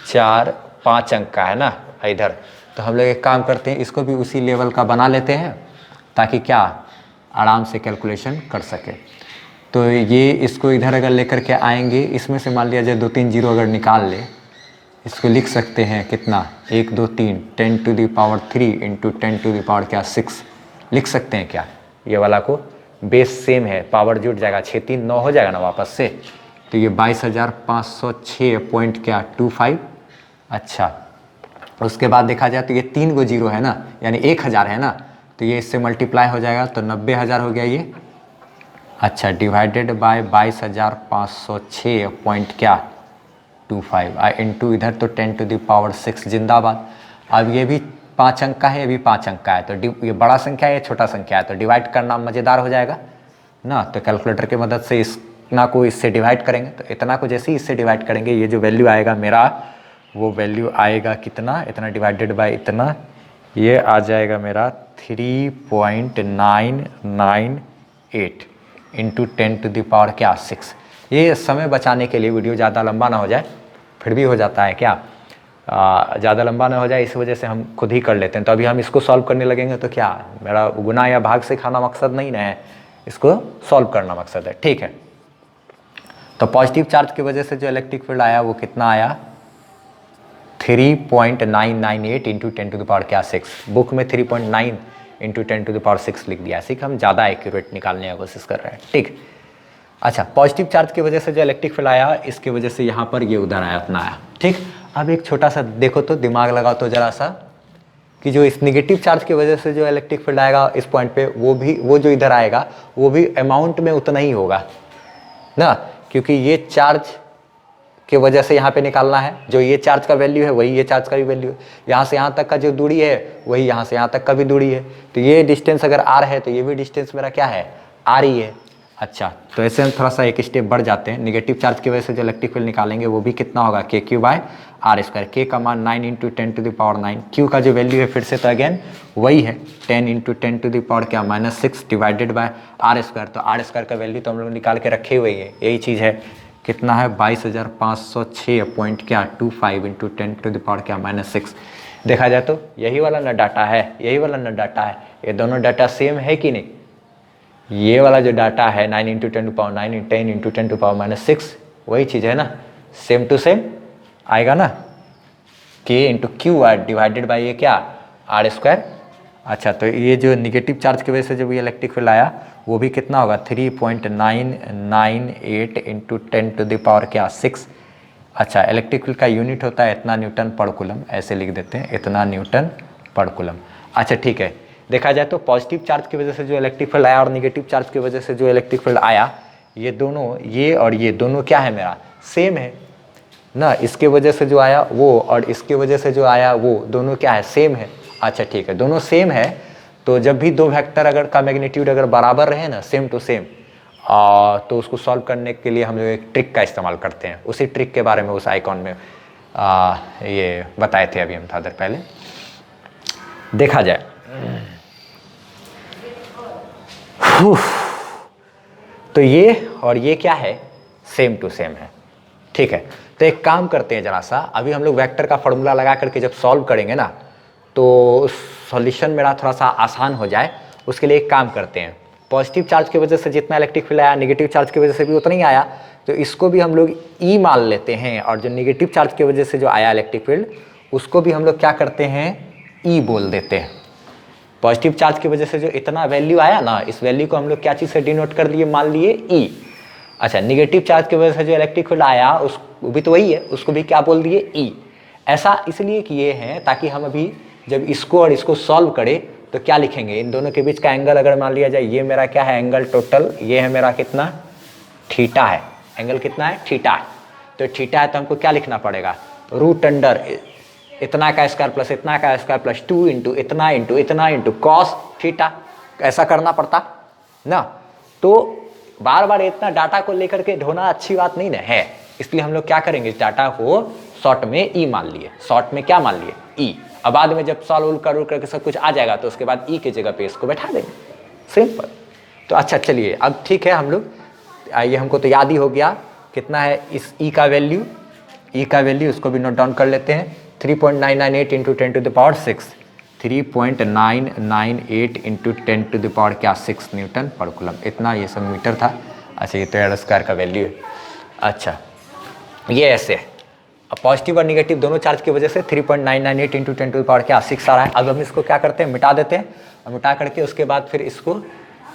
4 5 अंक का है ना इधर। तो हम लोग एक काम करते हैं, इसको भी उसी लेवल का बना लेते हैं ताकि क्या आराम से कैलकुलेशन कर सके। तो ये इसको इधर अगर लेकर के आएंगे, इसमें से मान लिया जाए 2 3 जीरो अगर निकाल ले इसको लिख सकते हैं कितना, 1 2 3 10⁻³ इंटू 10⁻, क्या 6 लिख सकते हैं क्या। ये वाला को बेस सेम है, पावर जुड़ जाएगा, 6 3 9 हो जाएगा ना वापस से, तो ये 22,506.25। अच्छा, उसके बाद देखा जाए तो ये 3 गो जीरो है ना, यानी 1000 है ना, तो ये इससे मल्टीप्लाई हो जाएगा तो 90,000 हो गया ये। अच्छा, डिवाइडेड बाय 22,506.25 इंटू इधर तो 10⁻6 जिंदाबाद। अब ये भी 5 अंक का है, ये भी 5 अंक का है, तो ये बड़ा संख्या है, ये छोटा संख्या है, तो डिवाइड करना मज़ेदार हो जाएगा ना। तो कैलकुलेटर की मदद से इतना को इससे डिवाइड करेंगे, तो इतना को जैसे ही इससे डिवाइड करेंगे, ये जो वैल्यू आएगा मेरा, वो वैल्यू आएगा कितना, इतना डिवाइडेड बाय इतना, ये आ जाएगा मेरा 3.998 इंटू 10⁻6। ये समय बचाने के लिए, वीडियो ज़्यादा लंबा ना हो जाए, फिर भी हो जाता है क्या, ज़्यादा लंबा ना हो जाए, इस वजह से हम खुद ही कर लेते हैं। तो अभी हम इसको सॉल्व करने लगेंगे, तो क्या मेरा गुना या भाग सिखाना मकसद नहीं ना है, इसको सॉल्व करना मकसद है, ठीक है। तो पॉजिटिव चार्ज की वजह से जो इलेक्ट्रिक फील्ड आया वो कितना आया, 3.998 इंटू 10⁻6। बुक में 3.9 इंटू 10⁻6 लिख दिया, ऐसे कि हम ज़्यादा एक्यूरेट निकालने की कोशिश कर रहे हैं, ठीक। अच्छा, पॉजिटिव चार्ज की वजह से जो इलेक्ट्रिक फील्ड आया, इसकी वजह से यहाँ पर ये उधर आया, अपना आया, ठीक। अब एक छोटा सा देखो तो, दिमाग लगाओ तो ज़रा सा, कि जो इस निगेटिव चार्ज की वजह से जो इलेक्ट्रिक फील्ड आएगा इस पॉइंट पे, वो जो इधर आएगा वो भी अमाउंट में उतना ही होगा ना, क्योंकि ये चार्ज की वजह से यहाँ पे निकालना है, जो ये चार्ज का वैल्यू है वही ये चार्ज का भी वैल्यू है, यहाँ से यहाँ तक का जो दूरी है वही यहाँ से यहाँ तक का भी दूरी है, तो ये डिस्टेंस अगर r है तो ये भी डिस्टेंस मेरा क्या है, r ही है। अच्छा, तो ऐसे हम थोड़ा सा एक स्टेप बढ़ जाते हैं, निगेटिव चार्ज की वजह से जो इलेक्ट्रिक फील्ड निकालेंगे वो भी कितना होगा, KQ/r², k का मान 9 इंटू 10⁻9, q का जो वैल्यू है फिर से तो अगेन वही है 10 इंटू 10⁻6 डिवाइडेड बाय r², तो r² का वैल्यू तो हम लोग निकाल के रखे हुए हैं, यही चीज़ है, कितना है 22,506.25 इंटू 10⁻6। देखा जाए तो यही वाला ना डाटा है, यही वाला ना डाटा है, ये दोनों डाटा सेम है कि नहीं। ये वाला जो डाटा है 9 इंटू 10⁻9 10 इंटू 10⁻6 वही चीज़ है ना, सेम टू सेम आएगा ना, k into Q R divided by ये क्या, r²। अच्छा, तो ये जो निगेटिव चार्ज की वजह से जब ये इलेक्ट्रिक फील्ड आया वो भी कितना होगा, 3.998 इंटू 10⁻6। अच्छा, इलेक्ट्रिक फील्ड का यूनिट होता है इतना न्यूटन पर कूलम, ऐसे लिख देते हैं, इतना न्यूटन पर कूलम। अच्छा, ठीक है, देखा जाए तो पॉजिटिव चार्ज की वजह से जो इलेक्ट्रिक फील्ड आया और निगेटिव चार्ज की वजह से जो इलेक्ट्रिक फील्ड आया, ये दोनों, ये और ये दोनों क्या है मेरा, सेम है ना। इसके वजह से जो आया वो और इसके वजह से जो आया वो दोनों क्या है, सेम है। अच्छा, ठीक है, दोनों सेम है, तो जब भी दो वेक्टर अगर का मैग्नीट्यूड अगर बराबर रहे ना, सेम टू सेम, तो उसको सॉल्व करने के लिए हम लोग एक ट्रिक का इस्तेमाल करते हैं। उसी ट्रिक के बारे में उस आइकॉन में ये बताए थे अभी हम थोड़ा देर पहले। देखा जाए तो ये और ये क्या है, सेम टू सेम है, ठीक है। तो एक काम करते हैं जरा सा, अभी हम लोग वेक्टर का फॉर्मूला लगा करके जब सॉल्व करेंगे ना, तो सॉल्यूशन मेरा थोड़ा सा आसान हो जाए, उसके लिए एक काम करते हैं। पॉजिटिव चार्ज की वजह से जितना इलेक्ट्रिक फील्ड आया, नेगेटिव चार्ज की वजह से भी उतना ही आया, तो इसको भी हम लोग ई मान लेते हैं, और जो नेगेटिव चार्ज की वजह से जो आया इलेक्ट्रिक फील्ड, उसको भी हम लोग क्या करते हैं, ई बोल देते हैं। पॉजिटिव चार्ज की वजह से जो इतना वैल्यू आया ना, इस वैल्यू को हम लोग क्या चीज़ से डिनोट कर दिए, मान लिए ई। अच्छा, निगेटिव चार्ज की वजह से जो इलेक्ट्रिक फील्ड आया उसको भी तो वही है, उसको भी क्या बोल दिए, ई। ऐसा इसलिए किए हैं ताकि हम अभी जब इसको और इसको सॉल्व करें तो क्या लिखेंगे, इन दोनों के बीच का एंगल अगर मान लिया जाए, ये मेरा क्या है एंगल टोटल, ये है मेरा कितना, थीटा है, एंगल कितना है, थीटा है। तो थीटा है तो हमको क्या लिखना पड़ेगा, रूट अंडर इतना का स्क्वायर प्लस इतना का स्क्वायर प्लस 2 इंटू इतना इंटू कॉस थीटा, ऐसा करना पड़ता ना। तो बार बार इतना डाटा को लेकर के ढोना अच्छी बात नहीं ना है, इसलिए हम लोग क्या करेंगे, इस डाटा को शॉर्ट में ई मान लिए, शॉर्ट में क्या मान लिए, ई। अब बाद में जब सॉल्व करके सब कुछ आ जाएगा तो उसके बाद ई के जगह पे इसको बैठा देंगे, सिंपल। तो अच्छा चलिए, अब ठीक है, हम लोग ये हमको तो याद ही हो गया कितना है इस ई का वैल्यू, ई का वैल्यू उसको भी नोट डाउन कर लेते हैं, 3.998 इंटू 10⁻6, 3.998 इंटू 10⁻6 न्यूटन पर कूलम, इतना ये सब मीटर था। अच्छा, ये तो r² का वैल्यू है। अच्छा, ये ऐसे अब पॉजिटिव और निगेटिव दोनों चार्ज की वजह से 3.998 इंटू 10 टू द पावर क्या 6 आ रहा है। अब हम इसको क्या करते हैं, मिटा देते हैं, और मिटा करके उसके बाद फिर इसको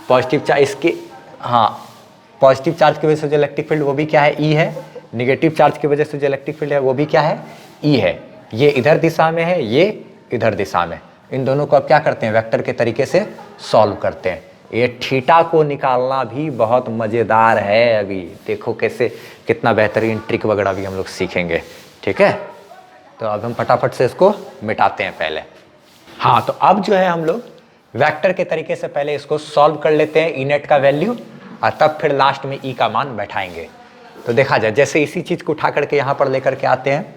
पॉजिटिव चार्ज इसके, हाँ पॉजिटिव चार्ज की वजह से जो इलेक्ट्रिक फील्ड वो भी क्या है, ई है, निगेटिव चार्ज की वजह से जो इलेक्ट्रिक फील्ड है वो भी क्या है, ई है। ये इधर दिशा में है, ये इधर दिशा में, इन दोनों को अब क्या करते हैं, वेक्टर के तरीके से सॉल्व करते हैं। ये थीटा को निकालना भी बहुत मज़ेदार है, अभी देखो कैसे कितना बेहतरीन ट्रिक वगैरह भी हम लोग सीखेंगे, ठीक है। तो अब हम फटाफट से इसको मिटाते हैं पहले। हाँ, तो अब जो है हम लोग वेक्टर के तरीके से पहले इसको सॉल्व कर लेते हैं, ई नेट का वैल्यू, और तब फिर लास्ट में ई का मान बैठाएंगे। तो देखा जाए, जैसे इसी चीज़ को उठा करके यहाँ पर लेकर के आते हैं,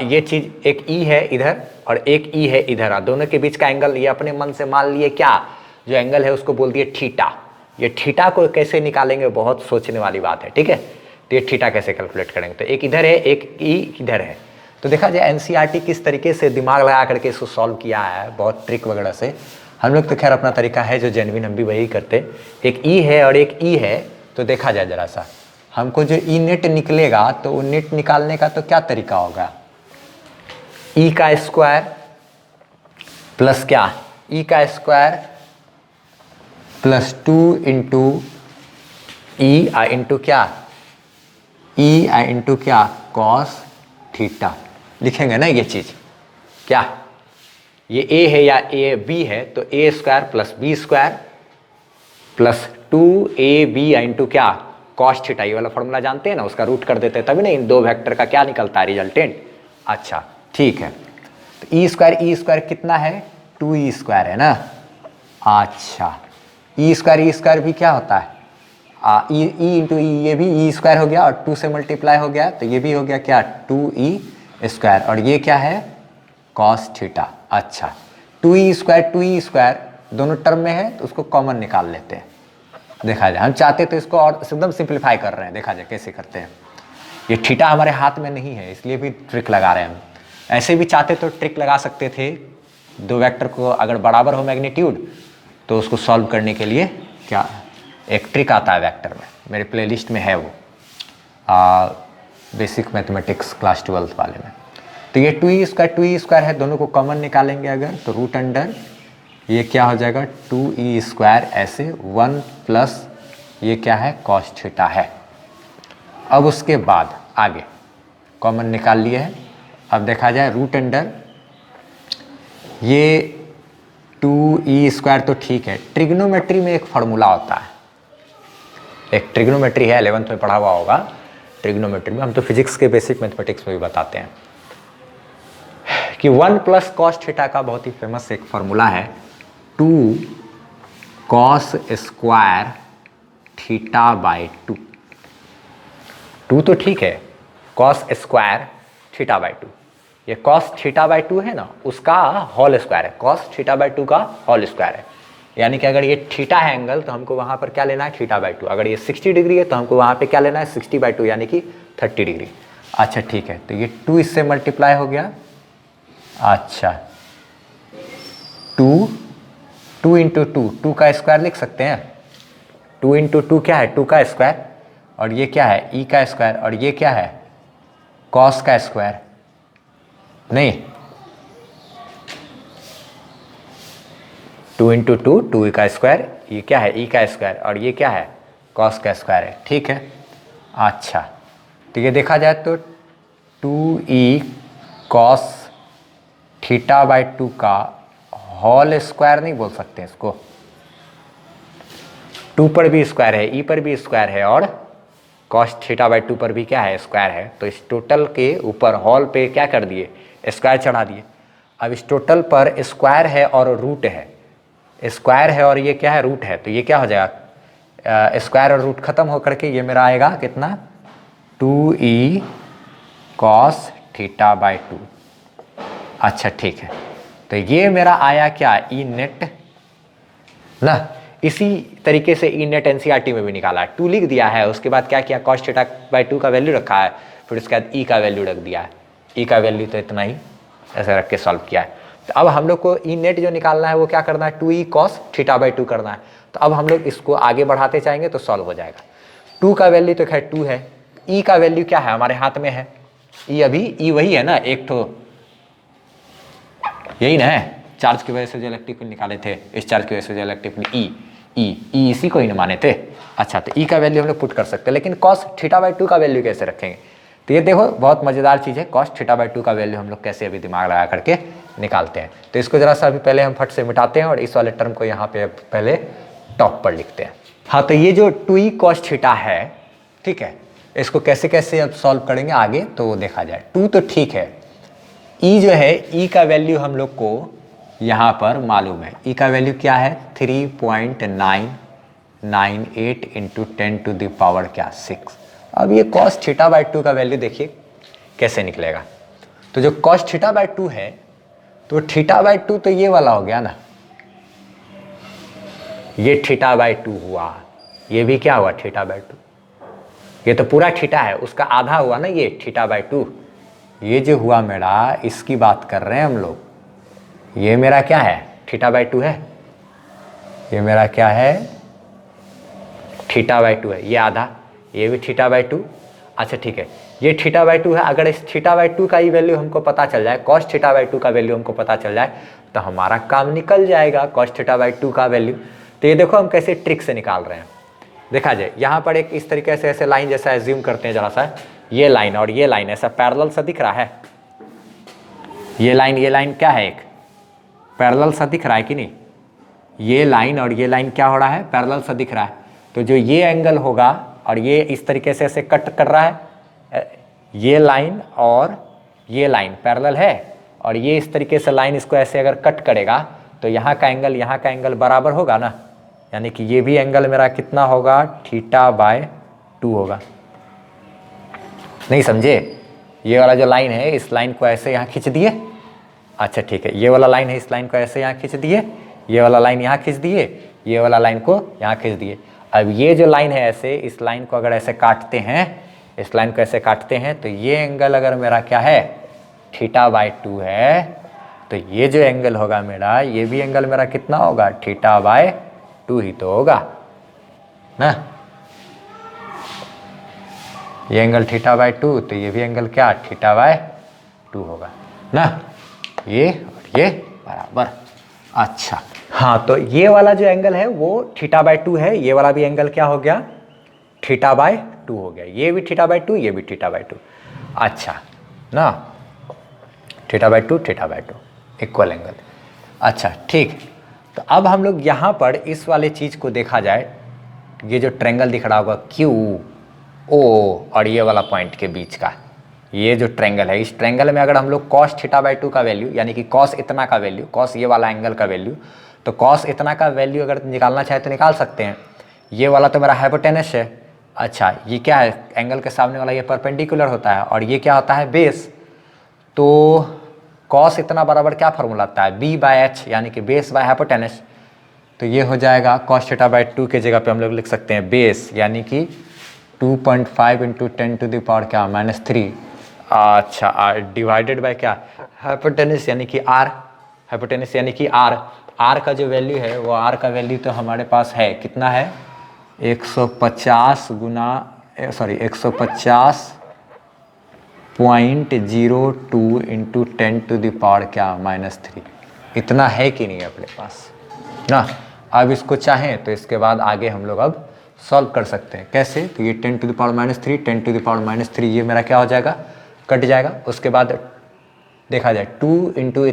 ये चीज़ एक ई है इधर और एक ई है इधर, दोनों के बीच का एंगल ये अपने मन से मान लिए क्या, जो एंगल है उसको बोल दिए थीटा। ये थीटा को कैसे निकालेंगे, बहुत सोचने वाली बात है, ठीक है। तो ये थीटा कैसे कैलकुलेट करेंगे, तो एक इधर है एक ई इधर है। तो देखा जाए एनसीईआरटी किस तरीके से दिमाग लगा करके इसको सॉल्व किया है, बहुत ट्रिक वगैरह से। हम लोग तो खैर अपना तरीका है जो जेन्युइन, हम भी वही करते। एक ई है और एक ई है, तो देखा जाए ज़रा सा, हमको जो ई नेट निकलेगा तो वो नेट निकालने का तो क्या तरीका होगा, ई का स्क्वायर प्लस क्या, ई का square plus 2 into E into क्या, ई इंटू क्या कॉस थीटा लिखेंगे ना। ये चीज़ क्या, ये ए है या ए बी है, तो a square plus B square plus 2ab into क्या कॉस थीटा, ये वाला फॉर्मूला जानते हैं ना, उसका रूट कर देते हैं तभी ना इन दो वेक्टर का क्या निकलता है रिजल्टेंट। अच्छा ठीक है, तो ई स्क्वायर कितना है, 2e स्क्वायर है ना। अच्छा ई स्क्वायर भी क्या होता है, ई इंटू ई, ये भी ई स्क्वायर हो गया और 2 से मल्टीप्लाई हो गया, तो ये भी हो गया क्या 2e स्क्वायर, और ये क्या है कॉस थीटा। अच्छा 2e स्क्वायर दोनों टर्म में है, तो उसको कॉमन निकाल लेते हैं। देखा जाए हम चाहते तो इसको और एकदम सिंप्लीफाई कर रहे हैं, देखा जाए कैसे करते हैं। ये थीटा हमारे हाथ में नहीं है, इसलिए भी ट्रिक लगा रहे हैं हम। ऐसे भी चाहते तो ट्रिक लगा सकते थे, दो वेक्टर को अगर बराबर हो मैग्नीट्यूड तो उसको सॉल्व करने के लिए क्या एक ट्रिक आता है वेक्टर में, मेरे प्लेलिस्ट में है वो, बेसिक मैथमेटिक्स क्लास 12 वाले में। तो ये 2e स्क्वायर है, दोनों को कॉमन निकालेंगे अगर, तो रूट अंडर ये क्या हो जाएगा 2e स्क्वायर, ऐसे 1 प्लस ये क्या है कॉस थीटा है। अब उसके बाद आगे कॉमन निकाल लिए है। अब देखा जाए रूट अंडर ये 2e स्क्वायर तो ठीक है, ट्रिग्नोमेट्री में एक फार्मूला होता है, एक ट्रिग्नोमेट्री है 11th में पढ़ा हुआ होगा, ट्रिग्नोमेट्री में हम तो फिजिक्स के बेसिक मैथमेटिक्स में भी बताते हैं कि 1 प्लस कॉस थीटा का बहुत ही फेमस एक फार्मूला है 2 कॉस स्क्वायर थीटा बाई 2। 2 तो ठीक है, कॉस स्क्वायर थीटा बाई 2, ये कॉस थीटा बाई 2 है ना, उसका होल स्क्वायर है, कॉस थीटा बाई 2 का होल स्क्वायर है। यानी कि अगर ये थीटा है एंगल, तो हमको वहाँ पर क्या लेना है थीटा बाई 2। अगर ये 60 डिग्री है तो हमको वहाँ पे क्या लेना है 60 बाई 2, यानी कि 30 डिग्री। अच्छा ठीक है, तो ये 2 इससे मल्टीप्लाई हो गया। अच्छा 2 इंटू 2 का स्क्वायर लिख सकते हैं, 2 इंटू 2 क्या है 2 का स्क्वायर, और ये क्या है ई का स्क्वायर, और ये क्या है कॉस का स्क्वायर, नहीं 2 इंटू 2 का स्क्वायर, ये क्या है ई का स्क्वायर, और ये क्या है कॉस का स्क्वायर है, ठीक है। अच्छा तो ये देखा जाए तो 2e कॉस थीटा बाई 2 का होल स्क्वायर नहीं बोल सकते इसको, 2 पर भी स्क्वायर है, ई पर भी स्क्वायर है, और कॉस थीटा बाई 2 पर भी क्या है स्क्वायर है। तो इस टोटल के ऊपर होल पे क्या कर दिए स्क्वायर चढ़ा दिए। अब इस टोटल पर स्क्वायर है और रूट है, स्क्वायर है और ये क्या है रूट है, तो ये क्या हो जाएगा स्क्वायर और रूट खत्म होकर के ये मेरा आएगा कितना 2e कॉस थीटा बाई 2। अच्छा ठीक है, तो ये मेरा आया क्या ई नेट ना। इसी तरीके से ई नेट एनसीईआरटी में भी निकाला है, 2 लिख दिया है, उसके बाद क्या किया कॉस थीटा बाई 2 का वैल्यू रखा है, फिर उसके बाद ई का वैल्यू रख दिया है, ई का वैल्यू तो इतना ही ऐसे रख के सॉल्व किया है। तो अब हम लोग को ई नेट जो निकालना है वो क्या करना है 2e कॉस थीटा बाई 2 करना है। तो अब हम लोग इसको आगे बढ़ाते जाएंगे तो सॉल्व हो जाएगा। 2 का वैल्यू तो खैर 2 है, ई का वैल्यू क्या है हमारे हाथ में है, ई अभी ई वही है ना, एक तो यही ना है, चार्ज की वजह से जो इलेक्ट्रिक फील्ड निकाले थे, इस चार्ज की वजह से जो इलेक्ट्रिक फील्ड ई इसी को ही ना माने थे। अच्छा, तो ई का वैल्यू हम लोग पुट कर सकते हैं, लेकिन कॉस थीटा बाई 2 का वैल्यू कैसे रखेंगे? तो ये देखो बहुत मज़ेदार चीज़ है, कॉस थीटा बाई 2 का वैल्यू हम लोग कैसे अभी दिमाग लगा करके निकालते हैं। तो इसको जरा सा अभी पहले हम फट से मिटाते हैं और इस वाले टर्म को यहाँ पे पहले टॉप पर लिखते हैं। हाँ, तो ये जो 2e कॉस थीटा है, ठीक है, इसको कैसे कैसे अब सॉल्व करेंगे आगे तो देखा जाए। 2 तो ठीक है, ई जो है, ई का वैल्यू हम लोग को यहाँ पर मालूम है। ई का वैल्यू क्या है? 3.998 इंटू 10⁻⁶। अब ये कॉस थीटा बाई 2 का वैल्यू देखिए कैसे निकलेगा। तो जो कॉस थीटा बाई 2 है, तो थीटा बाई 2 तो ये वाला हो गया ना, ये थीटा बाई 2 हुआ, ये भी क्या हुआ? Theta by 2। ये तो पूरा थीटा है, उसका आधा हुआ ना ये थीटा बाई 2। ये जो हुआ मेरा, इसकी बात कर रहे हैं हम लोग। ये मेरा क्या है? थीटा बाई 2 है। ये मेरा क्या है? थीटा बाई 2 है। ये आधा, ये भी थीटा बाई 2। अच्छा ठीक है, ये थीटा बाई 2 है। अगर इस थीटा बाई 2 का ही वैल्यू हमको पता चल जाए, कॉस थीटा बाई 2 का वैल्यू हमको पता चल जाए, तो हमारा काम निकल जाएगा कॉस थीटा बाई 2 का वैल्यू। तो ये देखो हम कैसे ट्रिक से निकाल रहे हैं, देखा जाए। यहाँ पर एक इस तरीके से ऐसे लाइन जैसा एज्यूम करते हैं जरा सा, ये लाइन और ये लाइन ऐसा पैरेलल सा दिख रहा है। ये लाइन क्या है? एक पैरेलल सा दिख रहा है कि नहीं? ये लाइन और ये लाइन क्या हो रहा है? पैरेलल सा दिख रहा है। तो जो ये एंगल होगा और ये इस तरीके से ऐसे कट कर रहा है, ये लाइन और ये लाइन पैरेलल है, और ये इस तरीके से लाइन इसको ऐसे अगर कट करेगा तो यहाँ का एंगल बराबर होगा ना, यानी कि ये भी एंगल मेरा कितना होगा? थीटा बाय 2 होगा। नहीं समझे? ये वाला जो लाइन है, इस लाइन को ऐसे यहाँ खींच दिए। अच्छा ठीक है, ये वाला लाइन है, इस लाइन को ऐसे यहाँ खींच दिए, ये वाला लाइन यहाँ खींच दिए, ये वाला लाइन को यहाँ खींच दिए। अब ये जो लाइन है ऐसे, इस लाइन को अगर ऐसे काटते हैं, इस लाइन को ऐसे काटते हैं, तो ये एंगल अगर मेरा क्या है? थीटा बाई 2 है, तो ये जो एंगल होगा मेरा, ये भी एंगल मेरा कितना होगा? थीटा बाई 2 ही तो होगा ना। ये एंगल थीटा बाई 2, तो ये भी एंगल क्या? थीटा बाई 2 होगा ना। ये और ये बराबर। अच्छा हाँ, तो ये वाला जो एंगल है वो थीटा बाई 2 है, ये वाला भी एंगल क्या हो गया? थीटा बाई 2 हो गया। ये भी थीटा बाई 2, ये भी थीटा बाई 2। अच्छा ना, थीटा बाई 2 इक्वल एंगल। अच्छा ठीक, तो अब हम लोग यहाँ पर इस वाले चीज़ को देखा जाए, ये जो ट्रायंगल दिख रहा होगा क्यू ओ और ये वाला पॉइंट के बीच का ये जो ट्रायंगल है, इस ट्रायंगल में अगर हम लोग कॉस थीटा बाई 2 का वैल्यू, यानी कि कॉस इतना का वैल्यू, कॉस ये वाला एंगल का वैल्यू, तो कॉस इतना का वैल्यू अगर निकालना चाहे तो निकाल सकते हैं। ये वाला तो मेरा हाइपोटेनस है। अच्छा ये क्या है? एंगल के सामने वाला ये परपेंडिकुलर होता है और ये क्या होता है? बेस। तो कॉस इतना बराबर क्या फॉर्मूला आता है? बी बाय एच, यानी कि बेस बाय हाइपोटेनस। तो ये हो जाएगा कॉस थीटा बाई 2 के जगह पे हम लोग लिख सकते हैं बेस, यानी कि 2.5 इंटू 10⁻³ क्या? -3। अच्छा डिवाइडेड बाय क्या? हाइपोटेनस यानी कि आर, हाइपोटेनस यानी कि आर। आर का जो वैल्यू है वो आर का वैल्यू तो हमारे पास है, कितना है? 150 गुना 150.02 इंटू 10⁻³ इतना है कि नहीं अपने पास ना। अब इसको चाहें तो इसके बाद आगे हम लोग अब सॉल्व कर सकते हैं। कैसे? तो ये 10⁻³ 10⁻³ ये मेरा क्या हो जाएगा? कट जाएगा। उसके बाद देखा जाए 2 इंटू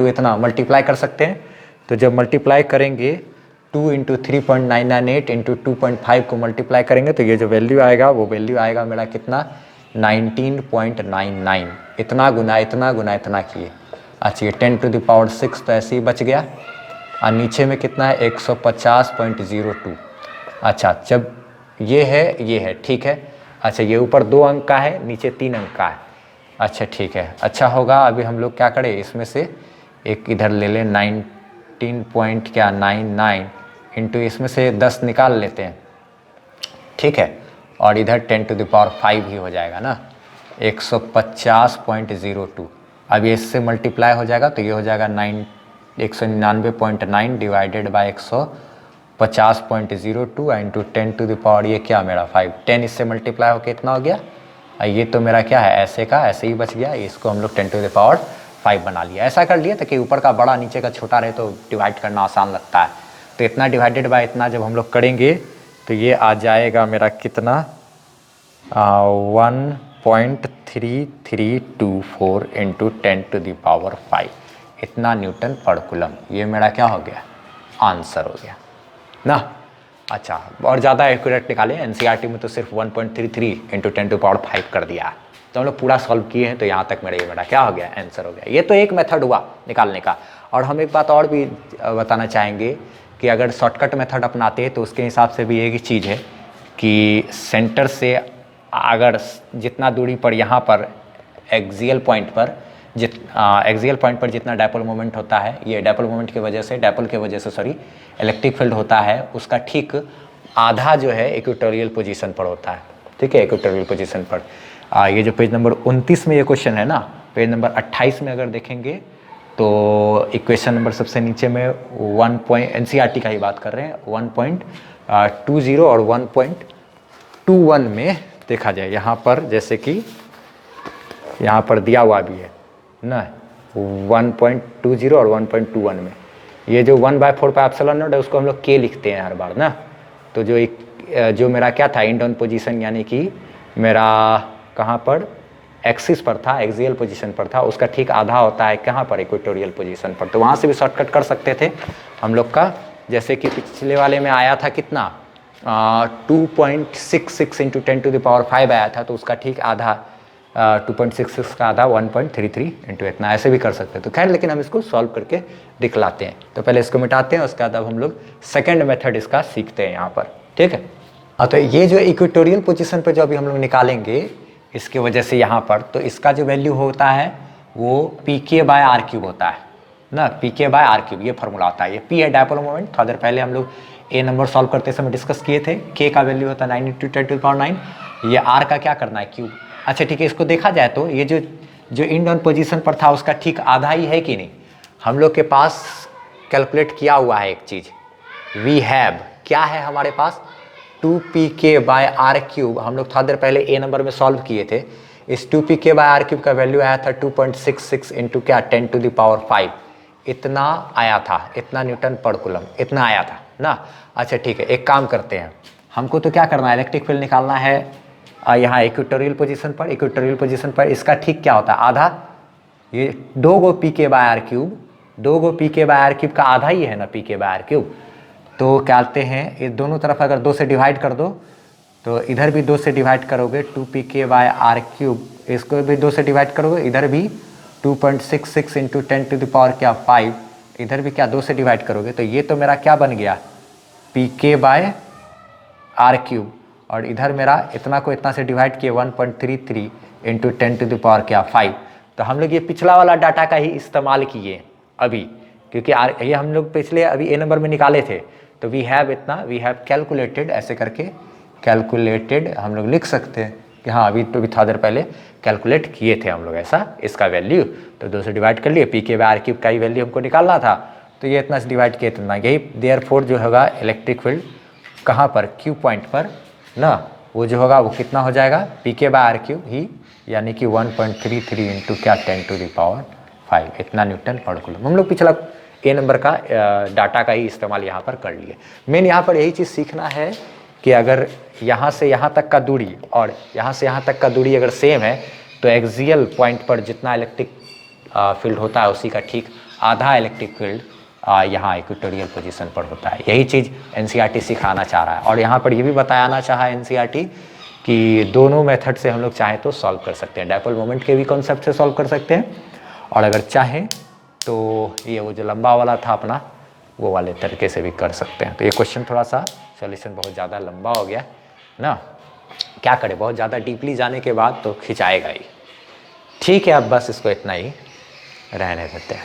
इतना मल्टीप्लाई कर सकते हैं। तो जब मल्टीप्लाई करेंगे 2 इंटू 3.998 इंटू 2.5 को मल्टीप्लाई करेंगे तो ये जो वैल्यू आएगा वो वैल्यू आएगा मेरा कितना? 19.99। इतना गुना इतना किए। अच्छा ये 10⁻6 तो ऐसे ही बच गया, और नीचे में कितना है? 150.02। अच्छा जब ये है ठीक है। अच्छा ये ऊपर 2 अंक का है, नीचे 3 अंक का है। अच्छा ठीक है, अच्छा होगा। अभी हम लोग क्या करें, इसमें से एक इधर ले लें 19.99 इंटू इसमें से 10 निकाल लेते हैं, ठीक है। और इधर 10⁵ ही हो जाएगा ना, 150.02। अब ये इससे मल्टीप्लाई हो जाएगा तो ये हो जाएगा 199.9 डिवाइडेड बाई 150.02 इंटू 10⁻, ये क्या मेरा 5। 10 इससे मल्टीप्लाई होकर इतना हो गया ये तो मेरा क्या है, ऐसे का ऐसे ही बच गया, इसको हम लोग 10⁵ बना लिया। ऐसा कर लिया ताकि ऊपर का बड़ा नीचे का छोटा रहे तो डिवाइड करना आसान लगता है। तो इतना डिवाइडेड बाय इतना जब हम लोग करेंगे तो ये आ जाएगा मेरा कितना, 1.3324 × 10⁵ इतना न्यूटन पर कूलम। ये मेरा क्या हो गया, आंसर हो गया ना। अच्छा, और ज़्यादा एक्यूरेट निकाले, एनसीईआरटी में तो सिर्फ 1.33 × 10⁵ कर दिया है। तो हम लोग पूरा सॉल्व किए हैं, तो यहाँ तक मेरा क्या हो गया, आंसर हो गया। ये तो एक मेथड हुआ निकालने का। और हम एक बात और भी बताना चाहेंगे कि अगर शॉर्टकट मेथड अपनाते हैं तो उसके हिसाब से भी एक ही चीज़ है कि सेंटर से अगर जितना दूरी पर यहाँ पर एक्सियल पॉइंट पर जितना डायपोल मोमेंट होता है, ये डायपोल मोमेंट की वजह से इलेक्ट्रिक फील्ड होता है, उसका ठीक आधा जो है इक्वेटोरियल पोजीशन पर होता है। ठीक है, इक्वेटोरियल पोजीशन पर। ये जो पेज नंबर 29 में ये क्वेश्चन है ना, पेज नंबर 28 में अगर देखेंगे तो इक्वेशन नंबर सबसे नीचे में एनसीईआरटी का ही बात कर रहे हैं, 1.20 और 1.21 में देखा जाए, यहाँ पर जैसे कि यहाँ पर दिया हुआ भी है ना, 1.20 और 1.21 में ये जो 1/4 पाई एप्सिलॉन नॉट है उसको हम लोग के लिखते हैं हर बार ना। तो जो मेरा क्या था, इंड ऑन पोजीशन, यानी कि मेरा कहाँ पर एक्सिस पर था, एक्सियल पोजीशन पर था, उसका ठीक आधा होता है कहाँ पर, इक्वेटोरियल पोजीशन पर। तो वहाँ से भी शॉर्टकट कर सकते थे हम लोग का। जैसे कि पिछले वाले में आया था कितना, 2.66 × 10⁵ आया था, तो उसका ठीक आधा 2.66 का आधा 1.33 × इतना, ऐसे भी कर सकते हैं। तो खैर, लेकिन हम इसको सॉल्व करके दिखलाते हैं। तो पहले इसको मिटाते हैं, उसके बाद अब हम लोग सेकेंड मेथड इसका सीखते हैं यहाँ पर। ठीक है, तो ये जो इक्वेटोरियल पोजीशन पर जो अभी हम लोग निकालेंगे, इसके वजह से यहाँ पर, तो इसका जो वैल्यू होता है वो pk/r³ होता है ना, pk/r³, ये फार्मूला होता है। ये p है डायपोल मोमेंट, थोड़ा देर पहले हम लोग ए नंबर सॉल्व करते समय डिस्कस किए थे। k का वैल्यू होता है 9 × 10⁹, ये r का क्या करना है, क्यूब। अच्छा ठीक है, इसको देखा जाए तो ये जो इंड ऑन पोजीशन पर था उसका ठीक आधा ही है कि नहीं। हम लोग के पास कैलकुलेट किया हुआ है एक चीज़, वी हैव, क्या है हमारे पास, 2pk/r³। हम लोग थोड़ा देर पहले ए नंबर में सॉल्व किए थे। इस 2pk/r³ का वैल्यू आया था 2.66 × क्या, 10⁵ इतना आया था, इतना न्यूटन पर कूलम इतना आया था ना। अच्छा ठीक है, एक काम करते हैं, हमको तो क्या करना है, इलेक्ट्रिक फील्ड निकालना है यहाँ इक्वेटोरियल पोजीशन पर। इक्वेटोरियल पोजीशन पर इसका ठीक क्या होता है, आधा, ये 2 pk/r³, 2 pk/r³ का आधा ही है ना pk/r³। तो क्या कहते हैं, ये दोनों तरफ अगर 2 से डिवाइड कर दो, तो इधर भी 2 से डिवाइड करोगे 2pk/r³, इसको भी 2 से डिवाइड करोगे, इधर भी 2.66 × 10⁵, इधर भी क्या 2 से डिवाइड करोगे, तो ये तो मेरा क्या बन गया, pk/r³। और इधर मेरा इतना को इतना से डिवाइड किए 1.33 × 10⁵। तो हम लोग ये पिछला वाला डाटा का ही इस्तेमाल किए अभी, क्योंकि ये हम लोग पिछले अभी ए नंबर में निकाले थे। तो वी हैव इतना, वी हैव कैलकुलेटेड, ऐसे करके कैलकुलेटेड हम लोग लिख सकते हैं कि हाँ अभी तो भी थोड़ा देर पहले कैलकुलेट किए थे हम लोग ऐसा, इसका वैल्यू। तो 2 से डिवाइड कर लिए, pk/r³ का ही वैल्यू हमको निकालना था, तो ये इतना से डिवाइड किए इतना, यही देयरफॉर जो होगा इलेक्ट्रिक फील्ड कहाँ पर, क्यू पॉइंट पर ना, वो जो होगा वो कितना हो जाएगा, pk/r³ ही, यानी कि 1.33 × क्या 10⁵ इतना न्यूटन पर कूलम। हम लोग पिछला ए नंबर का डाटा का ही इस्तेमाल यहाँ पर कर लिए। मेन यहाँ पर यही चीज़ सीखना है कि अगर यहाँ से यहाँ तक का दूरी और यहाँ से यहाँ तक का दूरी अगर सेम है, तो एक्सियल पॉइंट पर जितना इलेक्ट्रिक फील्ड होता है उसी का ठीक आधा इलेक्ट्रिक फील्ड यहाँ इक्वेटोरियल पोजीशन पर होता है। यही चीज़ एनसीईआरटी सिखाना चाह रहा है। और यहाँ पर ये भी बताना चाहा एनसीईआरटी कि दोनों मेथड से हम लोग चाहें तो सॉल्व कर सकते हैं, डायपोल मोमेंट के भी कॉन्सेप्ट से सॉल्व कर सकते हैं, और अगर चाहें तो ये वो जो लंबा वाला था अपना, वो वाले तरीके से भी कर सकते हैं। तो ये क्वेश्चन थोड़ा सा सॉल्यूशन बहुत ज़्यादा लंबा हो गया ना, क्या करें, बहुत ज़्यादा डीपली जाने के बाद तो खिंचाएगा ही। ठीक है, अब बस इसको इतना ही रहने देते हैं।